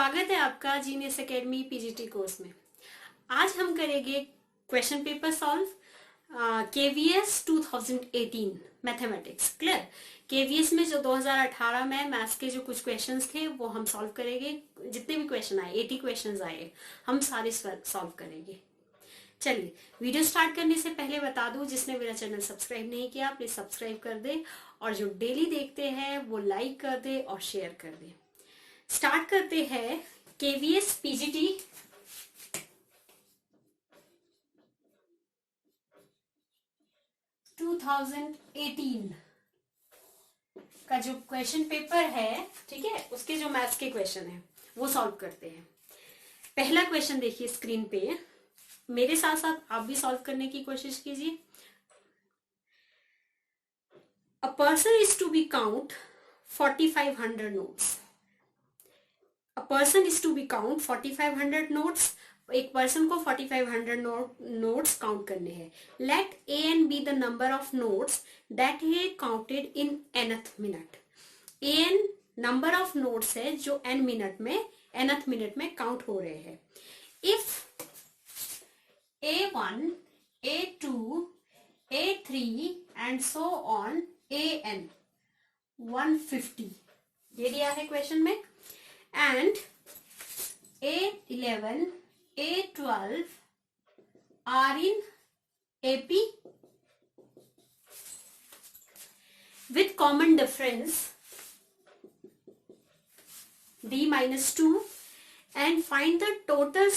स्वागत है आपका जीनियस एकेडमी पीजीटी कोर्स में। आज हम करेंगे question paper solve KVS 2018 mathematics. Clear? KVS में जो 2018 में मैथ्स के जो कुछ क्वेश्चंस थे वो हम सॉल्व करेंगे। जितने भी क्वेश्चन आए 80 क्वेश्चंस आए हम सारे सॉल्व करेंगे। चलिए, वीडियो स्टार्ट करने से पहले बता दूं, जिसने मेरा चैनल सब्सक्राइब नहीं किया प्लीज सब्सक्राइब कर दे, और जो डेली देखते हैं वो लाइक कर दे और शेयर कर दे। स्टार्ट करते हैं केवीएस पीजीटी 2018 का जो क्वेश्चन पेपर है, ठीक है, उसके जो मैथ्स के क्वेश्चन है वो सॉल्व करते हैं। पहला क्वेश्चन देखिए स्क्रीन पे, मेरे साथ साथ आप भी सॉल्व करने की कोशिश कीजिए। A person is to be count 4500 notes. A person is to be count 4500 notes. एक पर्सन को 4500 नोट्स काउंट करने हैं। Let A and B the number of notes that he counted in nth minute. An number of notes है जो n minute में count हो रहे हैं। If A1, A2, A3 and so on An 150 ये दिया है क्वेश्चन में, and A11, A12 are in AP with common difference D -2 and find the total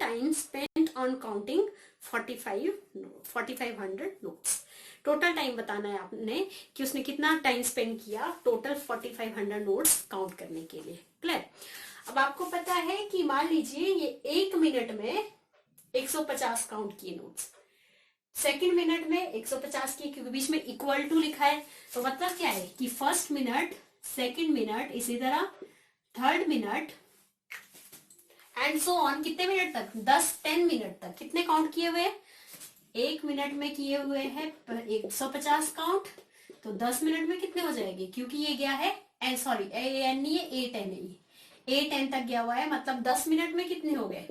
time spent on counting 4500 notes। Total time बताना है आपने कि उसने कितना टाइम स्पेंड किया टोटल 4500 नोट्स काउंट करने के लिए। क्लियर? अब आपको पता है कि मान लीजिए ये एक मिनट में 150 काउंट किए नोट्स, सेकंड मिनट में 150 किए, क्योंकि बीच में इक्वल टू लिखा है, तो मतलब क्या है कि फर्स्ट मिनट, सेकंड मिनट, इसी तरह third minute and so on. कितने मिनट तक? 10-10 मिनट तक कितने काउंट किए हुए? एक मिनट में किए हुए हैं 150 काउंट, तो 10 मिनट में कितने हो जाएंगे? क्योंकि ये गया है सॉरी A10 नहीं है, A10 है, A10 तक गया हुआ है, मतलब 10 मिनट में कितने हो गए?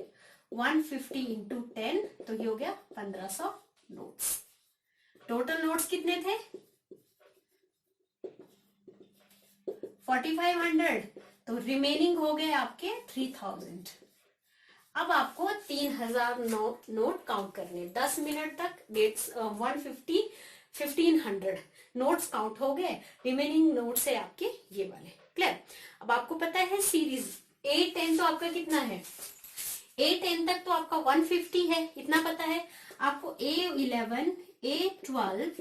150 इंटू 10, तो ये हो गया 1500 नोट्स। टोटल नोट्स कितने थे? 4500, तो रिमेनिंग हो गए आपके 3000। अब आपको 3000 नोट काउंट करने, 10 मिनट तक 150 1500 नोट्स काउंट हो गए। रिमेनिंग नोट्स है आपके ये वाले। क्लियर? अब आपको पता है सीरीज A10 तो आपका कितना है? A10 तक तो आपका 150 है, इतना पता है आपको। A11, A12,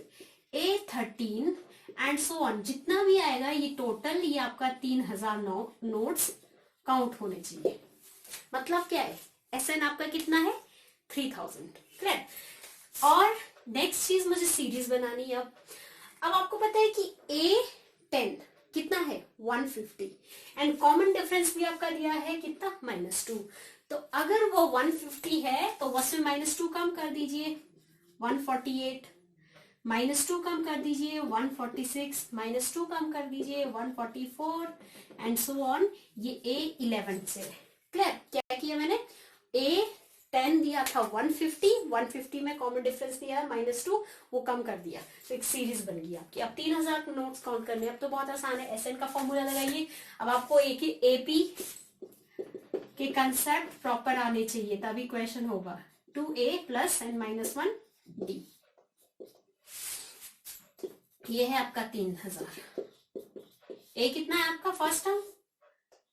A13 and so on जितना भी आएगा ये टोटल, ये आपका 3000 नोट्स काउंट होने चाहिए। मतलब क्या है? SN आपका कितना है? 3000। क्लियर? और नेक्स्ट चीज मुझे सीरीज बनानी है। अब आपको पता है कि A10 कितना है? 150 एंड कॉमन डिफरेंस भी आपका दिया है कितना? -2। तो अगर वो 150 है तो उसमें -2 कम कर दीजिए 148, -2 कम कर दीजिए 146, -2 कम कर दीजिए 144 एंड सो ऑन। ये A11 से। क्लियर? क्या किया मैंने? A10 दिया था 150 में कॉमन डिफरेंस दिया -2, वो कम कर दिया, तो एक सीरीज बन गई आपकी। अब 3000 नोट्स काउंट करने, अब तो बहुत आसान है। SN का फॉर्मूला लगाइए। अब आपको एक ही AP के कंसेप्ट प्रॉपर आने चाहिए, तभी क्वेश्चन होगा। 2A + n - 1 D, ये है आपका 3000। A कितना है आपका? फर्स्ट टर्म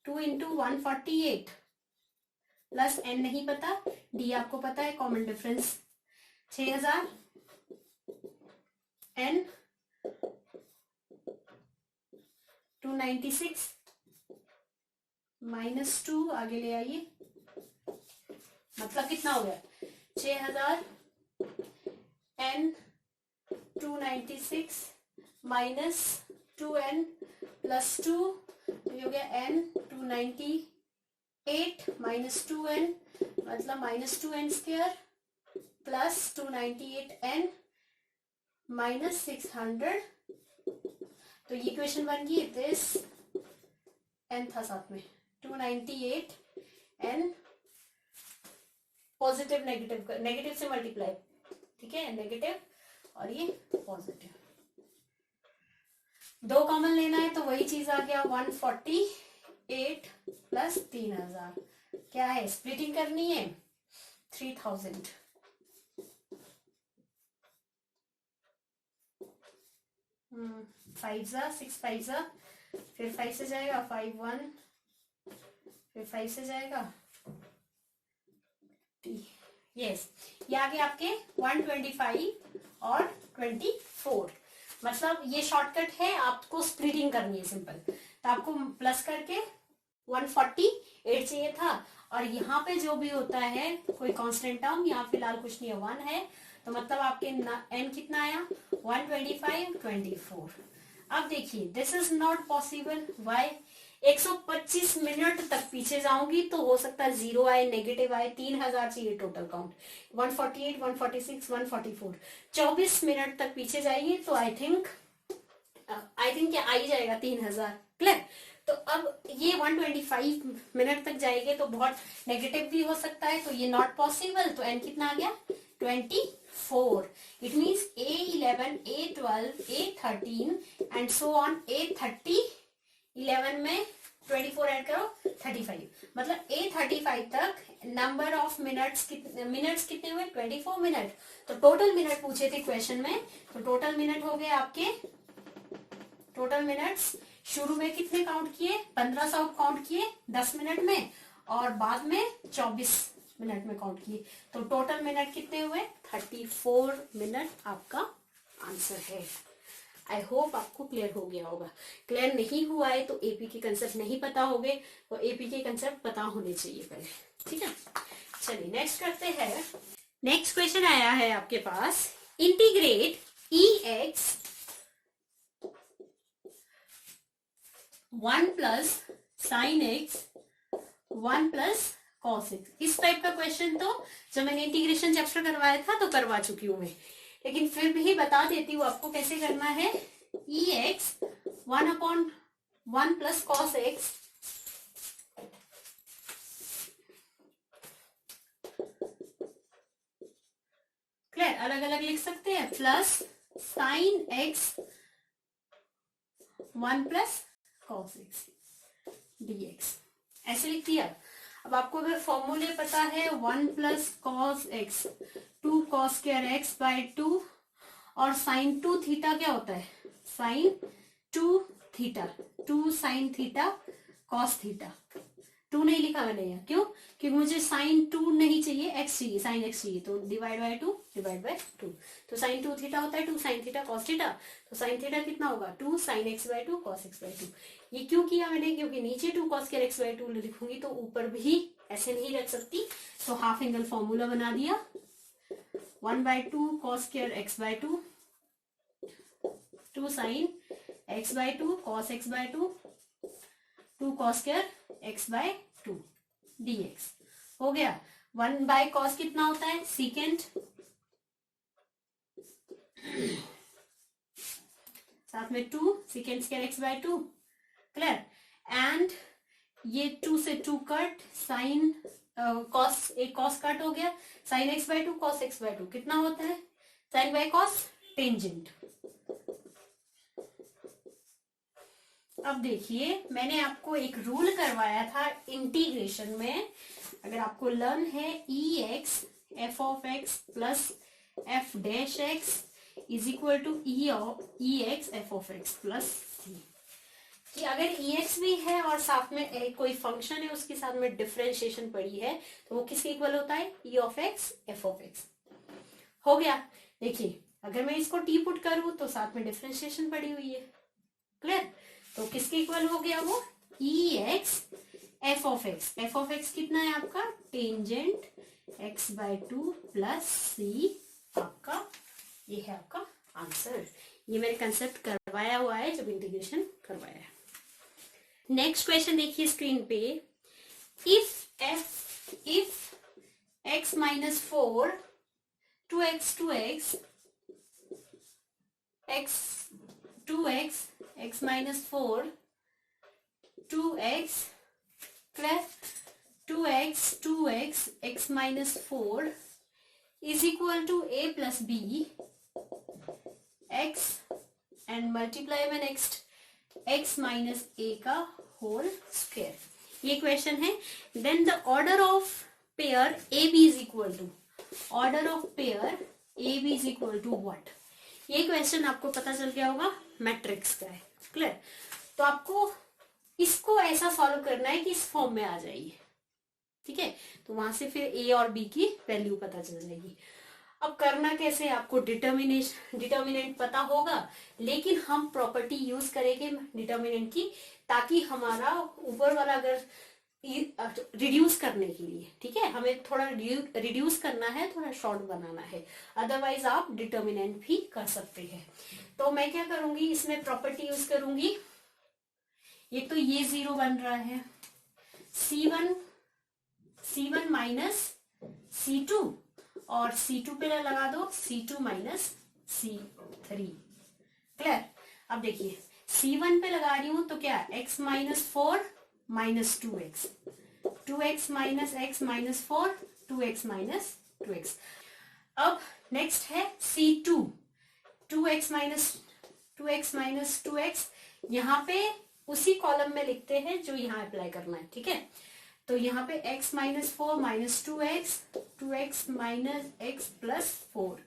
2 × 148 प्लस n नहीं पता, D आपको पता है, कॉमन डिफरेंस 6000 n 296 -2 आगे ले आइए, मतलब कितना हो गया? 6000 n 296 -2n + 2, तो ये हो गया n 298 -2n, मतलब -2n² + 298n -600, तो ये इक्वेशन बन गई। दिस n था साथ में 298 एंड पॉजिटिव नेगेटिव, नेगेटिव से मल्टीप्लाई, ठीक है, नेगेटिव और ये पॉजिटिव, दो कॉमन लेना है तो वही चीज आ गया 148 प्लस 3000, क्या है स्प्लिटिंग करनी है 3000, फाइव जा 6 5 जा, फिर 5 से जाएगा 5 1, फिर 5 से जाएगा यस, ये आगे आपके 125 और 24, मतलब ये शॉर्टकट है, आपको स्प्लिटिंग करनी है सिंपल, तो आपको प्लस करके 148 चाहिए था, और यहाँ पे जो भी होता है कोई कांस्टेंट टर्म, यहाँ फिलहाल कुछ नहीं है 1 है, तो मतलब आपके n कितना आया 125 24। अब देखिए this is not possible, why 125 minute तक पीछे जाऊंगी तो हो सकता है जीरो आए, नेगेटिव आए, 3000 चाहिए टोटल काउंट, 148 146 144, 24 मिनट तक पीछे जाइए तो आई थिंक क्या आ ही जाएगा 3000, क्लियर। तो अब ये 125 मिनट तक जाएंगे तो बहुत नेगेटिव भी हो सकता है, तो ये नॉट पॉसिबल, तो n कितना आ गया 24, it means A11 A12 A13 and so on, A30 11 में 24 ऐड करो 35, मतलब A35 तक नंबर ऑफ मिनट्स कितने हुए 24 मिनट, तो टोटल मिनट पूछे थे क्वेश्चन में, तो टोटल मिनट हो गए आपके, टोटल मिनट्स शुरू में कितने काउंट किए 1500 काउंट किए 10 मिनट में, और बाद में 24 मिनट में काउंट किए, तो टोटल मिनट कितने हुए 34 मिनट आपका आंसर है। आई होप आपको क्लियर हो गया होगा, क्लियर नहीं हुआ है तो एपी के कंसेप्ट नहीं पता होंगे, तो एपी के कंसेप्ट पता होने चाहिए पहले, ठीक है। चलिए नेक्स्ट करते हैं, नेक्स्ट क्वेश्चन आया है आपके पास, integrate EX 1 plus sine x 1 plus cos x, इस टाइप का क्वेश्चन तो जब मैंने इंटीग्रेशन चैप्टर करवाया था तो करवा चुकी हूं मैं, लेकिन फिर भी बता देती हूँ आपको कैसे करना है। EX 1/1 plus cos x clear, अलग अलग लिख सकते हैं, plus sine x 1 plus cos x dx, ऐसे लिख दिया। अब आपको अगर फॉर्मूले पता है 1 plus cos x 2 cos square x by 2, और साइन 2 थीटा क्या होता है sine 2 theta, 2 sine theta cos theta, 2 नहीं लिखा मैंने यहाँ, क्यों, क्योंकि मुझे साइन 2 नहीं चाहिए, एक्स चाहिए, साइन एक्स चाहिए, तो डिवाइड बाय 2 डिवाइड बाय 2, तो साइन 2 थीटा होता है 2 साइन थीटा कॉस थीटा, तो साइन थीटा कितना होगा 2 sine x by 2 cos x by 2। ये क्यों किया मैंने, क्योंकि नीचे 2 कॉस स्क्वायर एक्स बाय 2 लिखूंगी तो ऊपर भी ऐसे नहीं रख सकती, तो हाफ एंगल फॉर्मूला बना दिया, 1/2 cos square x by 2, 2 sine x by 2 cos x by 2, 2 cos square x by 2 dx हो गया। 1 बाय कॉस कितना होता है सीकेंट, साथ में 2 secant square x by 2, clear, and ये 2 से 2 कट, साइन कॉस, एक कॉस कट हो गया, sine x by 2 cos x by 2 कितना होता है साइन बाय कॉस टेंजेंट। अब देखिए मैंने आपको एक रूल करवाया था इंटीग्रेशन में, अगर आपको लर्न है EX f of x plus f dash x is equal to EX f of x plus c, कि अगर EX भी है और साथ में कोई फंक्शन है उसके साथ में डिफरेंशिएशन पड़ी है तो वो किसके इक्वल होता है E of x f of x। हो गया, देखिए अगर मैं इसको t पुट करूं तो साथ में डिफरेंशिएशन पड़ी हुई है, क्लियर, तो किसके इक्वल हो गया वो EX f ऑफ x कितना है आपका tangent x by 2 plus c, आपका ये है आपका आंसर। ये मैंने कंसेप्ट करवाया हुआ है जब इंटीग्रेशन करवाया है। नेक्स्ट क्वेश्चन देखिए स्क्रीन पे, if x minus 4 2x x minus 4 2x क्लियर? 2x x minus 4 is equal to a plus b x and multiply में नेक्स्ट x माइनस a का होल स्क्वायर, ये क्वेश्चन है। Then the order of pair a b is equal to, order of pair a b is equal to what, ये question आपको पता चल गया होगा मैट्रिक्स का है। क्लियर? तो आपको इसको ऐसा सॉल्व करना है कि इस फॉर्म में आ जाइए, ठीक है? तो वहां से फिर ए और बी की वैल्यू पता चल जाएगी। अब करना कैसे, आपको डिटर्मिनेंट पता होगा, लेकिन हम प्रॉपर्टी यूज करेंगे डिटर्मिनेंट की, ताकि हमारा ऊपर वाला अगर रिड्यूस करने के लिए, ठीक है, हमें थोड़ा रिड्यूस करना है, थोड़ा शॉर्ट बनाना है, अदरवाइज आप डिटर्मिनेंट भी कर सकते हैं। तो मैं क्या करूंगी, इसमें प्रॉपर्टी यूज करूंगी। ये तो ये 0 बन रहा है, C1 माइनस C2 और C2 पे लगा दो C2 माइनस C3। क्लियर? अब देखिए C1 पे लगा रही हूं तो क्या, x minus 4 minus 2x minus x minus 4 2x minus 2x। अब नेक्स्ट है C2 2x माइनस 2x, यहाँ पे उसी कॉलम में लिखते हैं जो यहाँ अप्लाई करना है, ठीक है? तो यहाँ पे x minus 4 minus 2x minus x plus 4,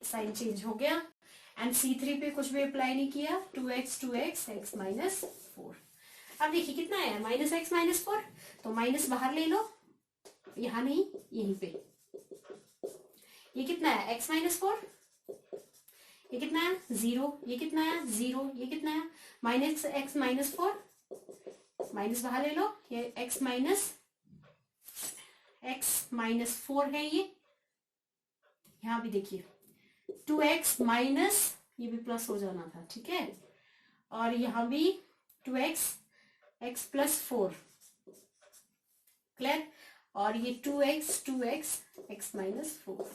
sign change हो गया। एंड C3 पे कुछ भी अप्लाई नहीं किया, 2x x माइनस 4। अब देखिए कितना है, माइनस x माइनस 4, तो माइनस बाहर ले लो, यहां नहीं यहीं पे। ये कितना है, x माइनस 4, ये कितना है 0, ये कितना है 0, ये कितना है माइनस x माइनस 4, माइनस बाहर ले लो, ये x माइनस 4 है ये। यहां भी देखिए 2x माइनस, ये भी प्लस हो जाना था, ठीक है? और यहां भी 2x x प्लस 4। क्लियर? और ये 2x x minus 4।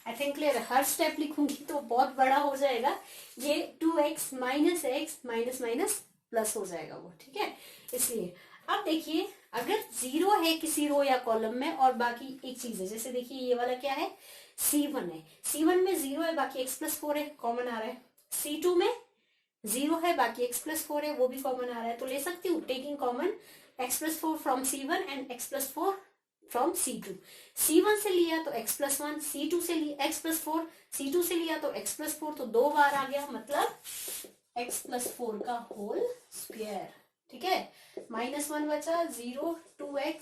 I think clear है। हर स्टेप लिखूंगी तो बहुत बड़ा हो जाएगा, ये 2x minus x minus minus plus हो जाएगा वो, ठीक है? इसलिए अब देखिए, अगर 0 है किसी रो या कॉलम में और बाकी एक चीज है, जैसे देखिए ये वाला क्या है, C1 है, C1 में 0 है, बाकी x प्लस 4 है, कॉमन आ रहा है। C2 में 0 है, बाकी x प्लस 4 है, वो भी कॉमन आ रहा है, तो ले सकती हूँ taking common x plus 4 from C1 and x plus 4 from C2। C1 से लिया तो x प्लस 1, C2 से लिया x प्लस 4, C2 से लिया तो x प्लस 4, तो 2 बार आ गया, मतलब x प्लस 4 का होल स्क्वायर, ठीक है? माइनस 1 बचा 0 2x,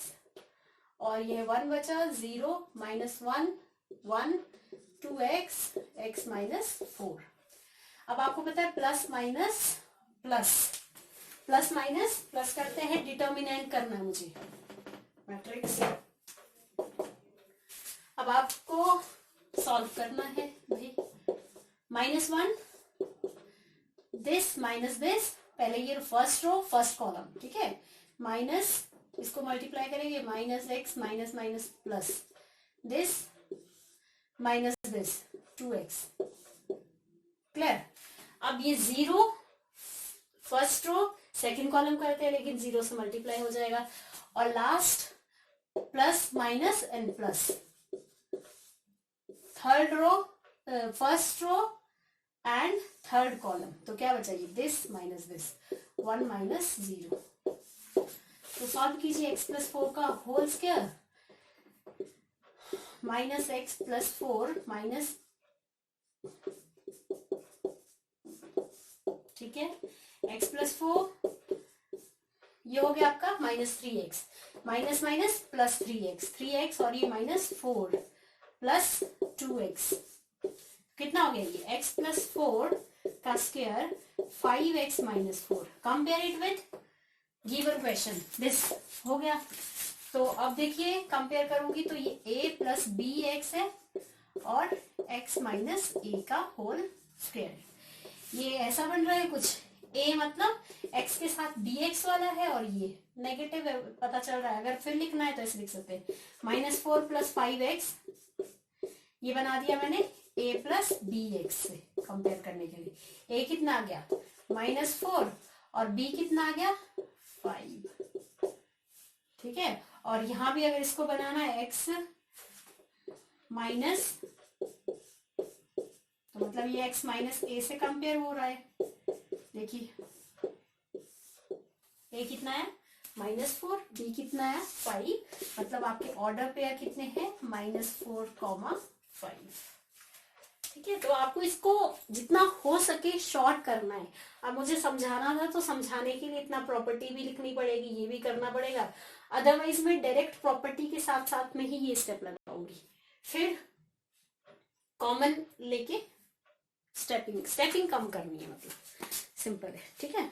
और ये 1 बचा 0 माइनस 1 1 2x x माइनस 4। अब आपको पता है प्लस माइनस प्लस करते हैं, डिटर्मिनेंट करना है मुझे मैट्रिक्स। अब आपको सॉल्व करना है भाई, -1 दिस माइनस दिस, पहले ये फर्स्ट रो फर्स्ट कॉलम, ठीक है? माइनस, इसको मल्टीप्लाई करेंगे, minus x minus minus plus this minus this 2x। Clear? अब ये 0 फर्स्ट रो सेकंड कॉलम करते हैं, लेकिन 0 से मल्टीप्लाई हो जाएगा, और last plus minus and plus, third row first row and third column, तो क्या बचाइए, दिस माइनस दिस 1 माइनस 0। तो सॉल्व कीजिए, x प्लस 4 का whole square minus x plus 4 minus, ठीक है, x प्लस 4, ये हो गया आपका minus 3x, minus minus plus 3x, और ये माइनस 4 प्लस 2x, कितना हो गया ये x प्लस 4 का square 5x minus 4। Compare it with given question, this हो गया। तो अब देखिए कंपेयर करूंगी तो ये a प्लस बी एक्स है और x माइनस a का होल स्क्वायर, ये ऐसा बन रहा है कुछ, a मतलब x के साथ dx वाला है और ये नेगेटिव है, पता चल रहा है। अगर फिर लिखना है तो ऐसे लिख सकते हैं, -4 प्लस 5x, ये बना दिया मैंने a प्लस बी एक्स से कंपेयर करने के लिए। a कितना आ गया -4 और b कितना आ गया 5। ठीक है। और यहां भी अगर इसको बनाना है x माइनस, तो मतलब ये x माइनस ए से कंपेयर हो रहा है। देखिए a कितना है -4, b कितना है 5, मतलब आपके ऑर्डर पेयर कितने हैं -4,5। ठीक है, तो आपको इसको जितना हो सके शॉर्ट करना है। अब मुझे समझाना था तो समझाने के लिए इतना प्रॉपर्टी भी लिखनी पड़ेगी, ये भी करना पड़ेगा, अदरवाइज मैं डायरेक्ट प्रॉपर्टी के साथ साथ में ही ये स्टेप लगाऊंगी, फिर कॉमन लेके स्टेपिंग कम करनी है, मतलब सिंपल है। ठीक है,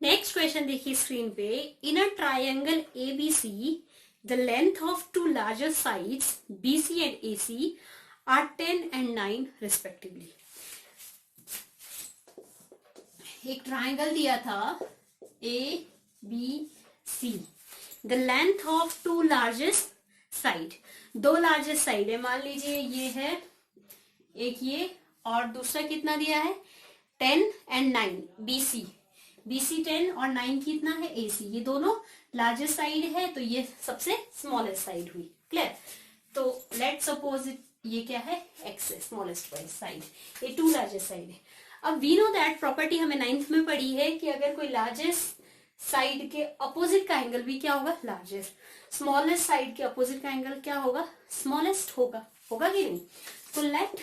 नेक्स्ट क्वेश्चन देखिए स्क्रीन पे। In a triangle ABC the length of two larger sides BC and AC are 10 and 9 respectively. एक ट्राइंगल दिया था A B C, the length of two largest side, दो लार्जेस्ट साइड है, मान लीजिए ये है एक ये, और दूसरा कितना दिया है 10 and 9 बीसी, बीसी 10 और 9 कितना है एसी, ये दोनों लार्जेस्ट साइड है, तो ये सबसे स्मॉलेस्ट साइड हुई। क्लियर, तो लेट सपोज ये क्या है एक्स है, स्मॉलेस्ट साइड, ये टू लार्जेस्ट साइड है। अब वी नो दैट प्रॉपर्टी हमें 9th में पढ़ी है कि अगर कोई लार्जेस्ट साइड के अपोजिट का एंगल भी क्या होगा लार्जेस्ट, स्मॉलेस्ट साइड के अपोजिट का एंगल क्या होगा स्मॉलेस्ट होगा, होगा कि नहीं। तो लेट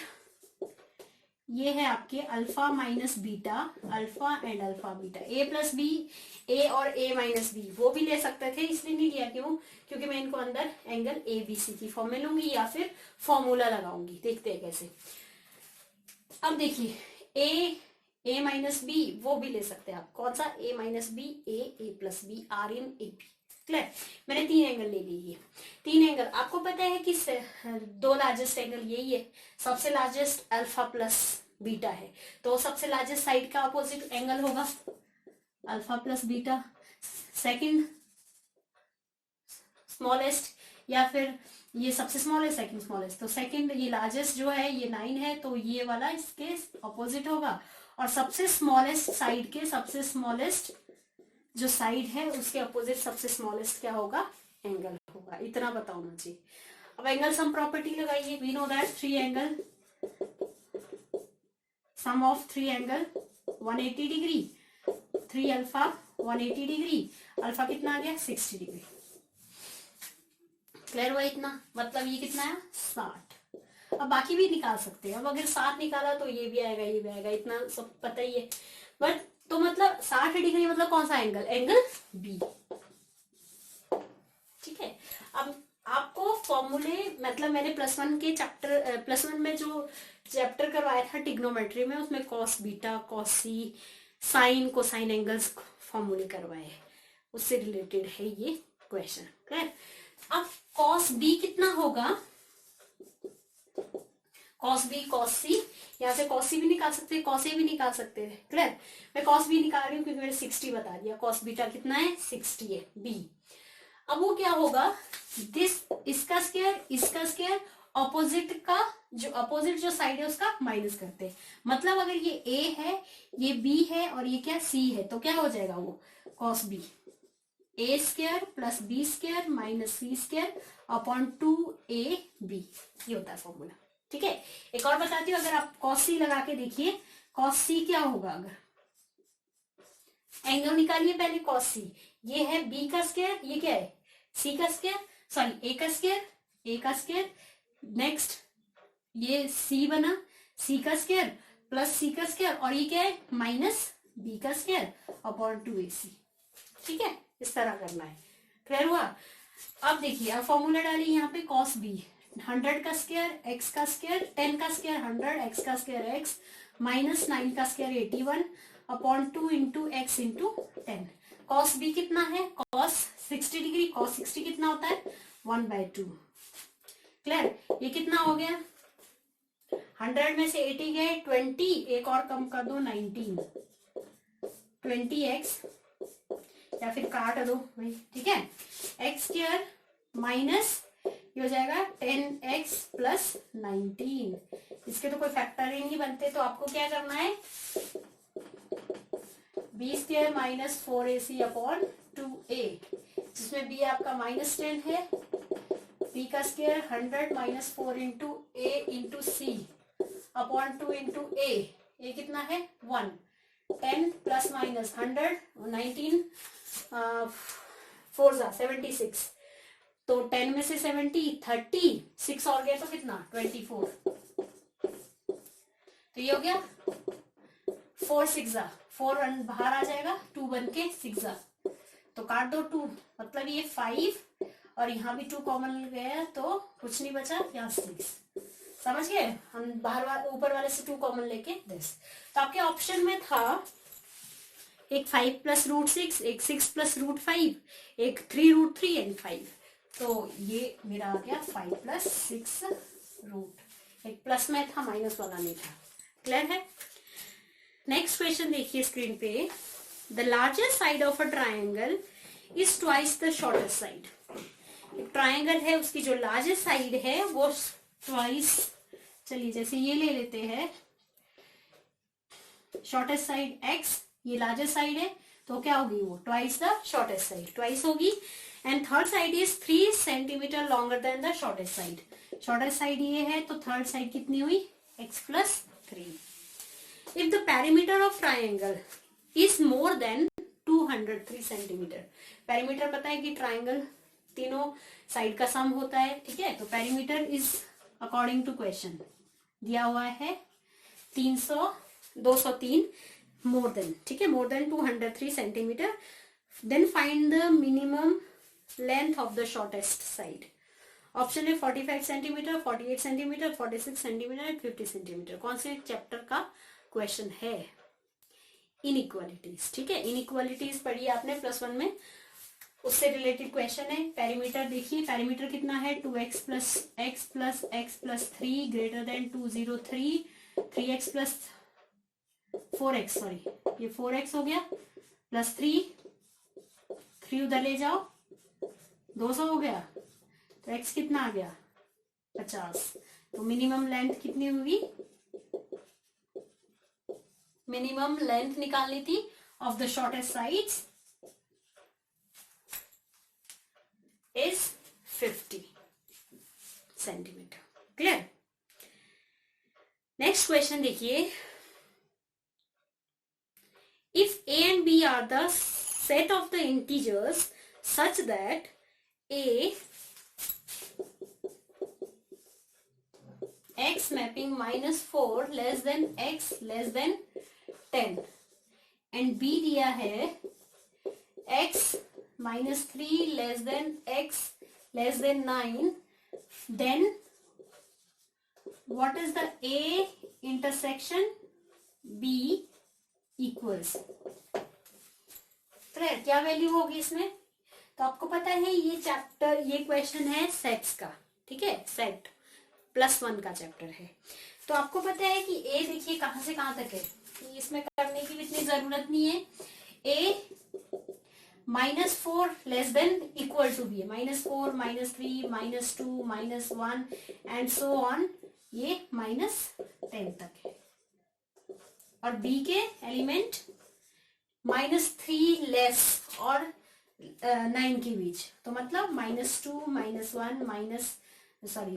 ये है आपके alpha minus beta, alpha and alpha beta, A plus B, A और ए माइनस बी, वो भी ले सकते थे, इसलिए नहीं लिया, क्यों, क्योंकि मैं इनको अंदर एंगल ए बी सी की फॉर्म में लूंगी या फिर फॉर्मूला लगाऊंगी, देखते हैं कैसे। अब देखिए ए माइनस बी वो भी ले सकते हैं आप, कौन सा A minus B, A plus B, are in A B. Clear, मैंने 3 एंगल ले लिए, 3 एंगल आपको पता है कि दो लार्जेस्ट एंगल यही है, सबसे लार्जेस्ट अल्फा प्लस बीटा है, तो सबसे लार्जेस्ट साइड का अपोजिट एंगल होगा alpha plus beta, second smallest, या फिर ये सबसे स्मॉलेस्ट सेकंड स्मॉलेस्ट, तो सेकंड ये लार्जेस्ट जो है ये 9 है, तो ये वाला इसके अपोजिट होगा, और सबसे स्मॉलेस्ट साइड के सबसे स्मॉलेस्ट जो साइड है उसके अपोजिट सबसे स्मॉलेस्ट क्या होगा एंगल होगा, इतना पता होना चाहिए। अब एंगल सम प्रॉपर्टी लगाइए, we know that 3 angle, sum of 3 angle 180 degree, 3 alpha 180 degree, alpha कितना आ गया 60 डिग्री। क्लियर हुआ इतना, मतलब ये कितना है 60। अब बाकी भी निकाल सकते हैं, अब अगर 7 निकाला तो ये भी आएगा ये भी आएगा, इतना सब पता ही है, बट तो मतलब 60 डिग्री मतलब कौन सा एंगल, एंगल बी। ठीक है, अब आपको फॉर्मूले, मतलब मैंने +1 के चैप्टर, +1 में जो चैप्टर करवाया था ट्रिग्नोमेट्री में, उसमें कॉस बीटा, कॉस सी, साइन, कोसाइन एंगल्स फॉर्मूले करवाए, उससे रिलेटेड है ये क्वेश्चन। क्लियर, अब कॉस बी कितना होगा, कॉस बी कॉस सी, यहाँ से कॉस सी भी निकाल सकते हैं, कॉस ए भी निकाल सकते हैं। क्लियर, मैं कॉस बी निकाल रही हूँ क्योंकि मैंने 60 बता दिया, कॉस बीटा कितना है 60 है बी। अब वो क्या होगा, दिस इसका स्क्वायर ऑपोजिट का जो अपोजिट जो साइड है उसका माइनस करते हैं, मतलब अगर ये ए है ये बी है और ये क्या सी है, तो क्या हो जाएगा वो cos B, A square plus B square minus C square upon 2ab, ये होता है फॉर्मूला। ठीक है, एक और बताती हूँ, अगर आप कॉस सी लगा के देखिए, कॉस सी क्या होगा, अगर एंगल निकालिए पहले कॉस सी, ये है बी का स्क्वायर, ये क्या है सी का स्क्वायर, सॉरी ए का स्क्वायर, नेक्स्ट ये सी बना, सी का स्क्वायर प्लस सी का स्क्वायर, और ये क्या है माइनस बी का स्क्वायर अपॉन 2ac। ठीक है, इस तरह करना है। क्लियर हुआ। अब देखिए, अब फॉर्मूला डालिए यहाँ पे, कॉस बी 100 का स्क्वायर, एक्स का स्क्वायर, 10 का स्क्वायर 100, एक्स का स्क्वायर एक्स, माइनस 9 का square 81 upon 2 into x into 10। Cos b कितना है, कॉस 60 डिग्री, कॉस 60 कितना होता है 1/2। क्लियर, ये कितना हो गया, 100 में से 80 गए 20, एक और कम कर दो 19, 20x, या फिर काट दो भाई। ठीक है, एक्स स्क्वायर माइनस ये हो जाएगा 10x प्लस 19, इसके तो कोई फैक्टर ही नहीं बनते, तो आपको क्या करना है B square minus 4ac upon 2a, जिसमें b आपका -10 है, b का square 100 minus 4 into a into C upon 2 into A कितना है 1, 10 प्लस माइनस 100, 19 4 76, तो 10 में से 70 30, 6 और गया तो कितना 24, तो ये हो गया 4 6 4 बाहर आ जाएगा, 2 बन के 6 तो काट दो 2, मतलब ये 5 और यहाँ भी 2 कॉमन गया तो कुछ नहीं बचा, यहाँ 6, समझ गए। हम बाहर ऊपर वाले से 2 कॉमन लेके 10, तो आपके ऑप्शन में था एक 5 प्लस रूट 6, एक 6 प्लस रूट 5, एक 3 रूट 3 एंड 5, तो ये मेरा आ गया 5 प्लस 6 रूट, एक प्लस में था माइनस वाला नहीं था। क्लियर है। नेक्स्ट क्वेश्चन देखिए स्क्रीन पे, the largest side of a triangle is twice the shortest side. एक ट्राइंगल है, उसकी जो लार्जेस्ट साइड है वो ट्वाइस, चलिए जैसे ये ले लेते हैं, शॉर्टेस्ट साइड x, ये लार्जेस्ट साइड है तो क्या होगी वो twice the shortest side, twice होगी। And third side is 3 centimetre longer than the shortest side, shortest side ये है तो थर्ड साइड कितनी हुई x plus 3। If the perimeter of triangle is more than 203 centimetre, perimeter पता है कि triangle तीनों साइड का सम होता है, ठीक है, तो perimeter is according to question दिया हुआ है 203 मोर देन, ठीक है, more than 203 centimetre, then find the minimum length of the shortest side. Option है 45 सेंटीमीटर, 48 सेंटीमीटर, 46 सेंटीमीटर, 50 सेंटीमीटर। कौन से चैप्टर का क्वेश्चन है? इनइक्वालिटीज, ठीक है, इनइक्वालिटीज पढ़ी आपने +1 में, उससे रिलेटेड क्वेश्चन है। पेरीमीटर देखिए, पेरीमीटर कितना है 2x plus x plus x plus 3 greater than 203, 3x plus 4x, sorry ये 4x हो गया प्लस 3 उधर ले जाओ 200 हो गया, तो x कितना आ गया 50, तो मिनिमम लेंथ कितनी हुई, मिनिमम लेंथ निकालनी थी of the shortest sides is 50 centimetre. Clear. Next question देखिए, if a and b are the set of the integers such that a x mapping -4 less than x less than 10 and b दिया है x -3 less than x less than 9, then what is the a intersection b equals? क्या value होगी इसमें? तो आपको पता है ये चैप्टर, ये क्वेश्चन है सेट्स का, ठीक है, सेट +1 का चैप्टर है, तो आपको पता है कि a देखिए कहां से कहां तक है, इसमें करने की भी इतनी जरूरत नहीं है। a -4 less than equal to b है, -4 -3 -2 -1 एंड सो ऑन, ये -10 तक है, और b के एलिमेंट -3 लेस और 9 के बीच, तो मतलब -2 -1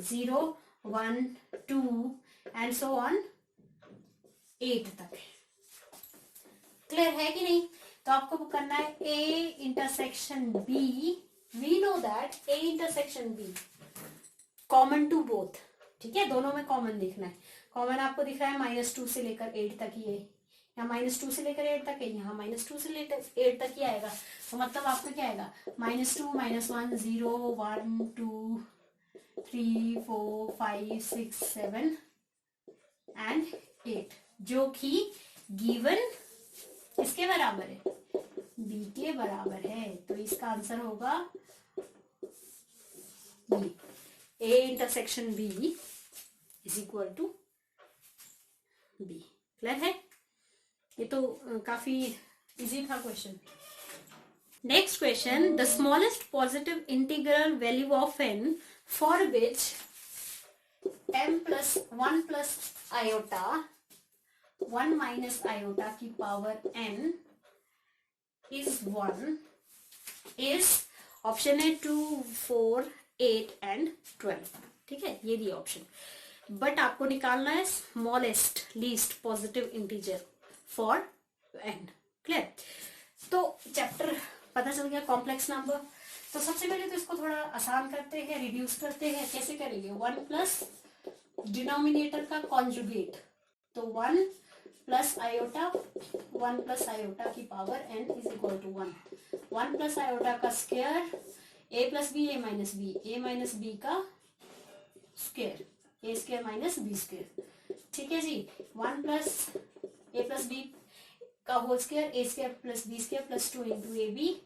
0 1 2 एंड सो ऑन 8 तक है। क्लियर है कि नहीं? तो आपको करना है a intersection b, we know that a intersection b common to both, ठीक है, दोनों में कॉमन दिखना है। कॉमन आपको दिख रहा है -2 से लेकर 8 तक, ये यहाँ -2 से लेकर 8 तक है, यहाँ -2 से लेकर 8 तक ही आएगा, तो मतलब आपको क्या आएगा -2 -1 0 1 2 3 4 5 6 7 एंड 8, जो कि गिवन किसके बराबर है, b के बराबर है, तो इसका आंसर होगा b, a intersection b is equal to b। Clear है? ये तो काफी इजी था question. Next question, the smallest positive integral value of n for which m plus 1 plus iota 1 minus iota की power n is 1 is option है 2, 4, 8 and 12। ठीक है, ये दिया ऑप्शन। बट आपको निकालना है smallest least positive integer for n। Clear? तो चैप्टर पता चल गया कॉम्प्लेक्स नंबर। तो सबसे पहले तो इसको थोड़ा आसान करते हैं, रिड्यूस करते हैं। कैसे करेंगे? 1 प्लस डिनोमिनेटर का कॉन्जुगेट, तो 1 प्लस आयोटा, 1 प्लस आयोटा की power n is equal to 1, 1 plus iota का square, a plus B, a minus B, a minus B का square, a square minus B square. ठीक है जी, 1 प्लस a प्लस बी का whole square, a square plus B square plus 2 into A B.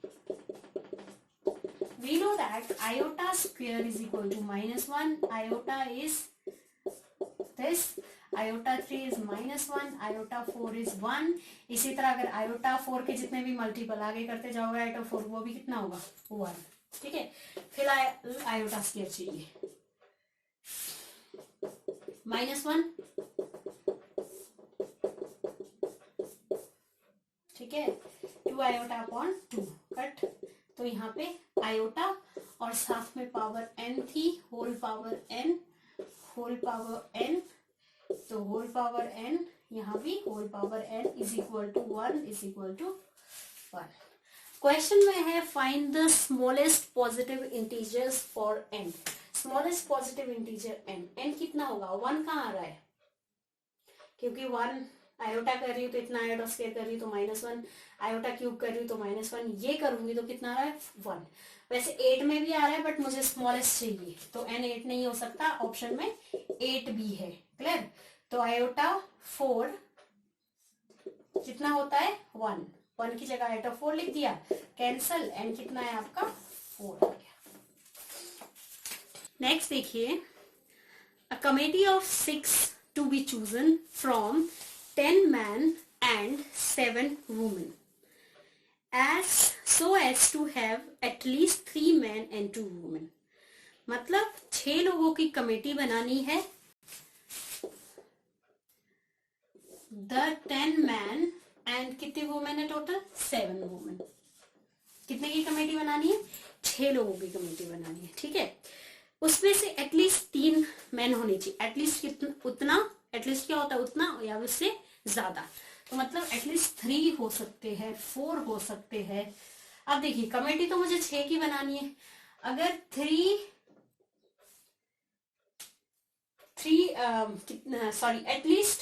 We know that iota square is equal to -1. Iota is this. Iota 3 is -1. Iota 4 is 1. इसी तरह अगर iota 4 के जितने भी multiple आगे करते जाओगे iota 4 वो भी कितना होगा? 1। ठीक है, फिर iota स्क्वायर चाहिए -1। ठीक है, 2 iota अपॉन 2 कट, तो यहाँ पे आयोटा और साथ में पावर n थी, whole power n, whole power n, तो होल पावर n, यहाँ भी whole power n is equal to 1 is equal to 1। Question में है find the smallest positive integers for n। Smallest positive integer n, n कितना होगा? 1 कहाँ आ रहा है? क्योंकि 1 आयोटा कर रही हूँ तो इतना, आयोटा स्क्वायर कर रही हूँ तो -1, आयोटा क्यूब कर रही हूँ तो -1, ये करूंगी तो कितना आ रहा है? 1। वैसे 8 में भी आ रहा है बट मुझे स्मॉलेस्ट चाहिए, तो n 8 नहीं हो सकता, ऑप्शन में 8 भी है। क्लियर? तो आयोटा 4 कितना होता है? 1, 1 की जगह आयोटा 4 लिख दिया, कैंसल, n कितना है आपका? 4 आ गया। नेक्स्ट देखिए, a committee of 6 to be chosen from 10 men and 7 women, as so as to have at least 3 men and 2 women। मतलब 6 लोगों की कमेटी बनानी है। The 10 men and कितने वुमेन है टोटल? 7 वुमेन। कितने की कमेटी बनानी है? 6 लोगों की कमेटी बनानी है। ठीक है, उसमें से एटलीस्ट 3 मैन होने चाहिए। एटलीस्ट कितना? उतना। एटलीस्ट क्या होता है? उतना, या उससे ज्यादा। तो मतलब एटलीस्ट 3 हो सकते हैं, 4 हो सकते हैं। अब देखिए, कमेटी तो मुझे 6 की बनानी है। अगर 3 एटलीस्ट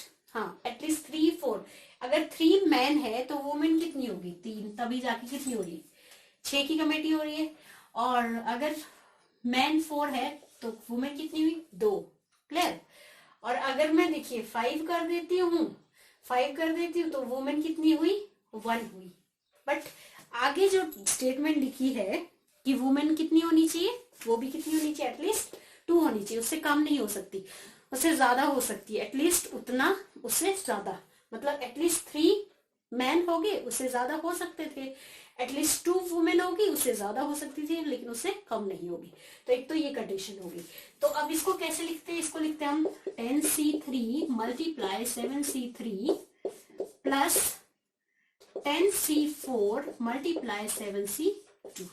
3, 4, अगर 3 मैन है तो वुमेन कितनी होगी? 3, तभी जाके कितनी हो रही है? 6 की कमेटी हो रही है। और अगर मैन 4 है तो वुमेन कितनी हुई? 2। क्लियर? और अगर मैं देखिए 5 कर देती हूँ तो वुमेन कितनी हुई? 1 हुई। बट आगे जो स्टेटमेंट लिखी है कि वुमेन कितनी होनी चाहिए, वो भी कितनी होनी चाहिए? एटलीस्ट 2 होनी चाहिए, उससे कम नहीं हो सकती, उससे ज्यादा हो सकती है। एटलीस्ट उतना, उससे ज्यादा, मतलब एटलीस्ट 3 मैन हो गए, उससे ज्यादा हो सकते थे। एटलीस्ट 2 वुमेन होगी, उससे ज्यादा हो सकती थी, लेकिन उससे कम नहीं होगी। तो एक तो ये कंडीशन होगी। तो अब इसको कैसे लिखते हैं? इसको लिखते हैं हम 10c3 multiply 7c3 plus 10c4 multiply 7c2।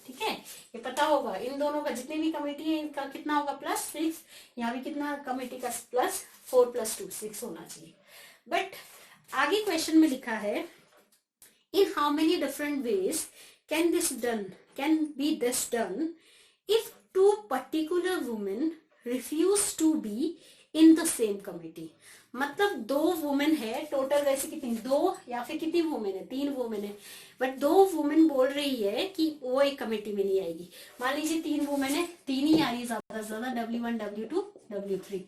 ठीक है, ये पता होगा। इन दोनों का जितने भी कमेटी है इनका कितना होगा? +6। यहाँ भी कितना कमेटी का? +4 + 2 6 होना चाहिए। बट आगे क्वेश्चन में लिखा है in how many different ways can be this done if 2 particular women refuse to be in the same committee। मतलब 2 वुमेन है टोटल, वैसे कितनी? 2 या फिर कितनी वुमेन है? 3 वुमेन है, बट 2 वुमेन बोल रही है कि वो एक कमेटी में नहीं आएगी। मान लीजिए 3 वुमेन है, 3 ही आ रही है ज्यादा से ज्यादा, W1, W2, W3,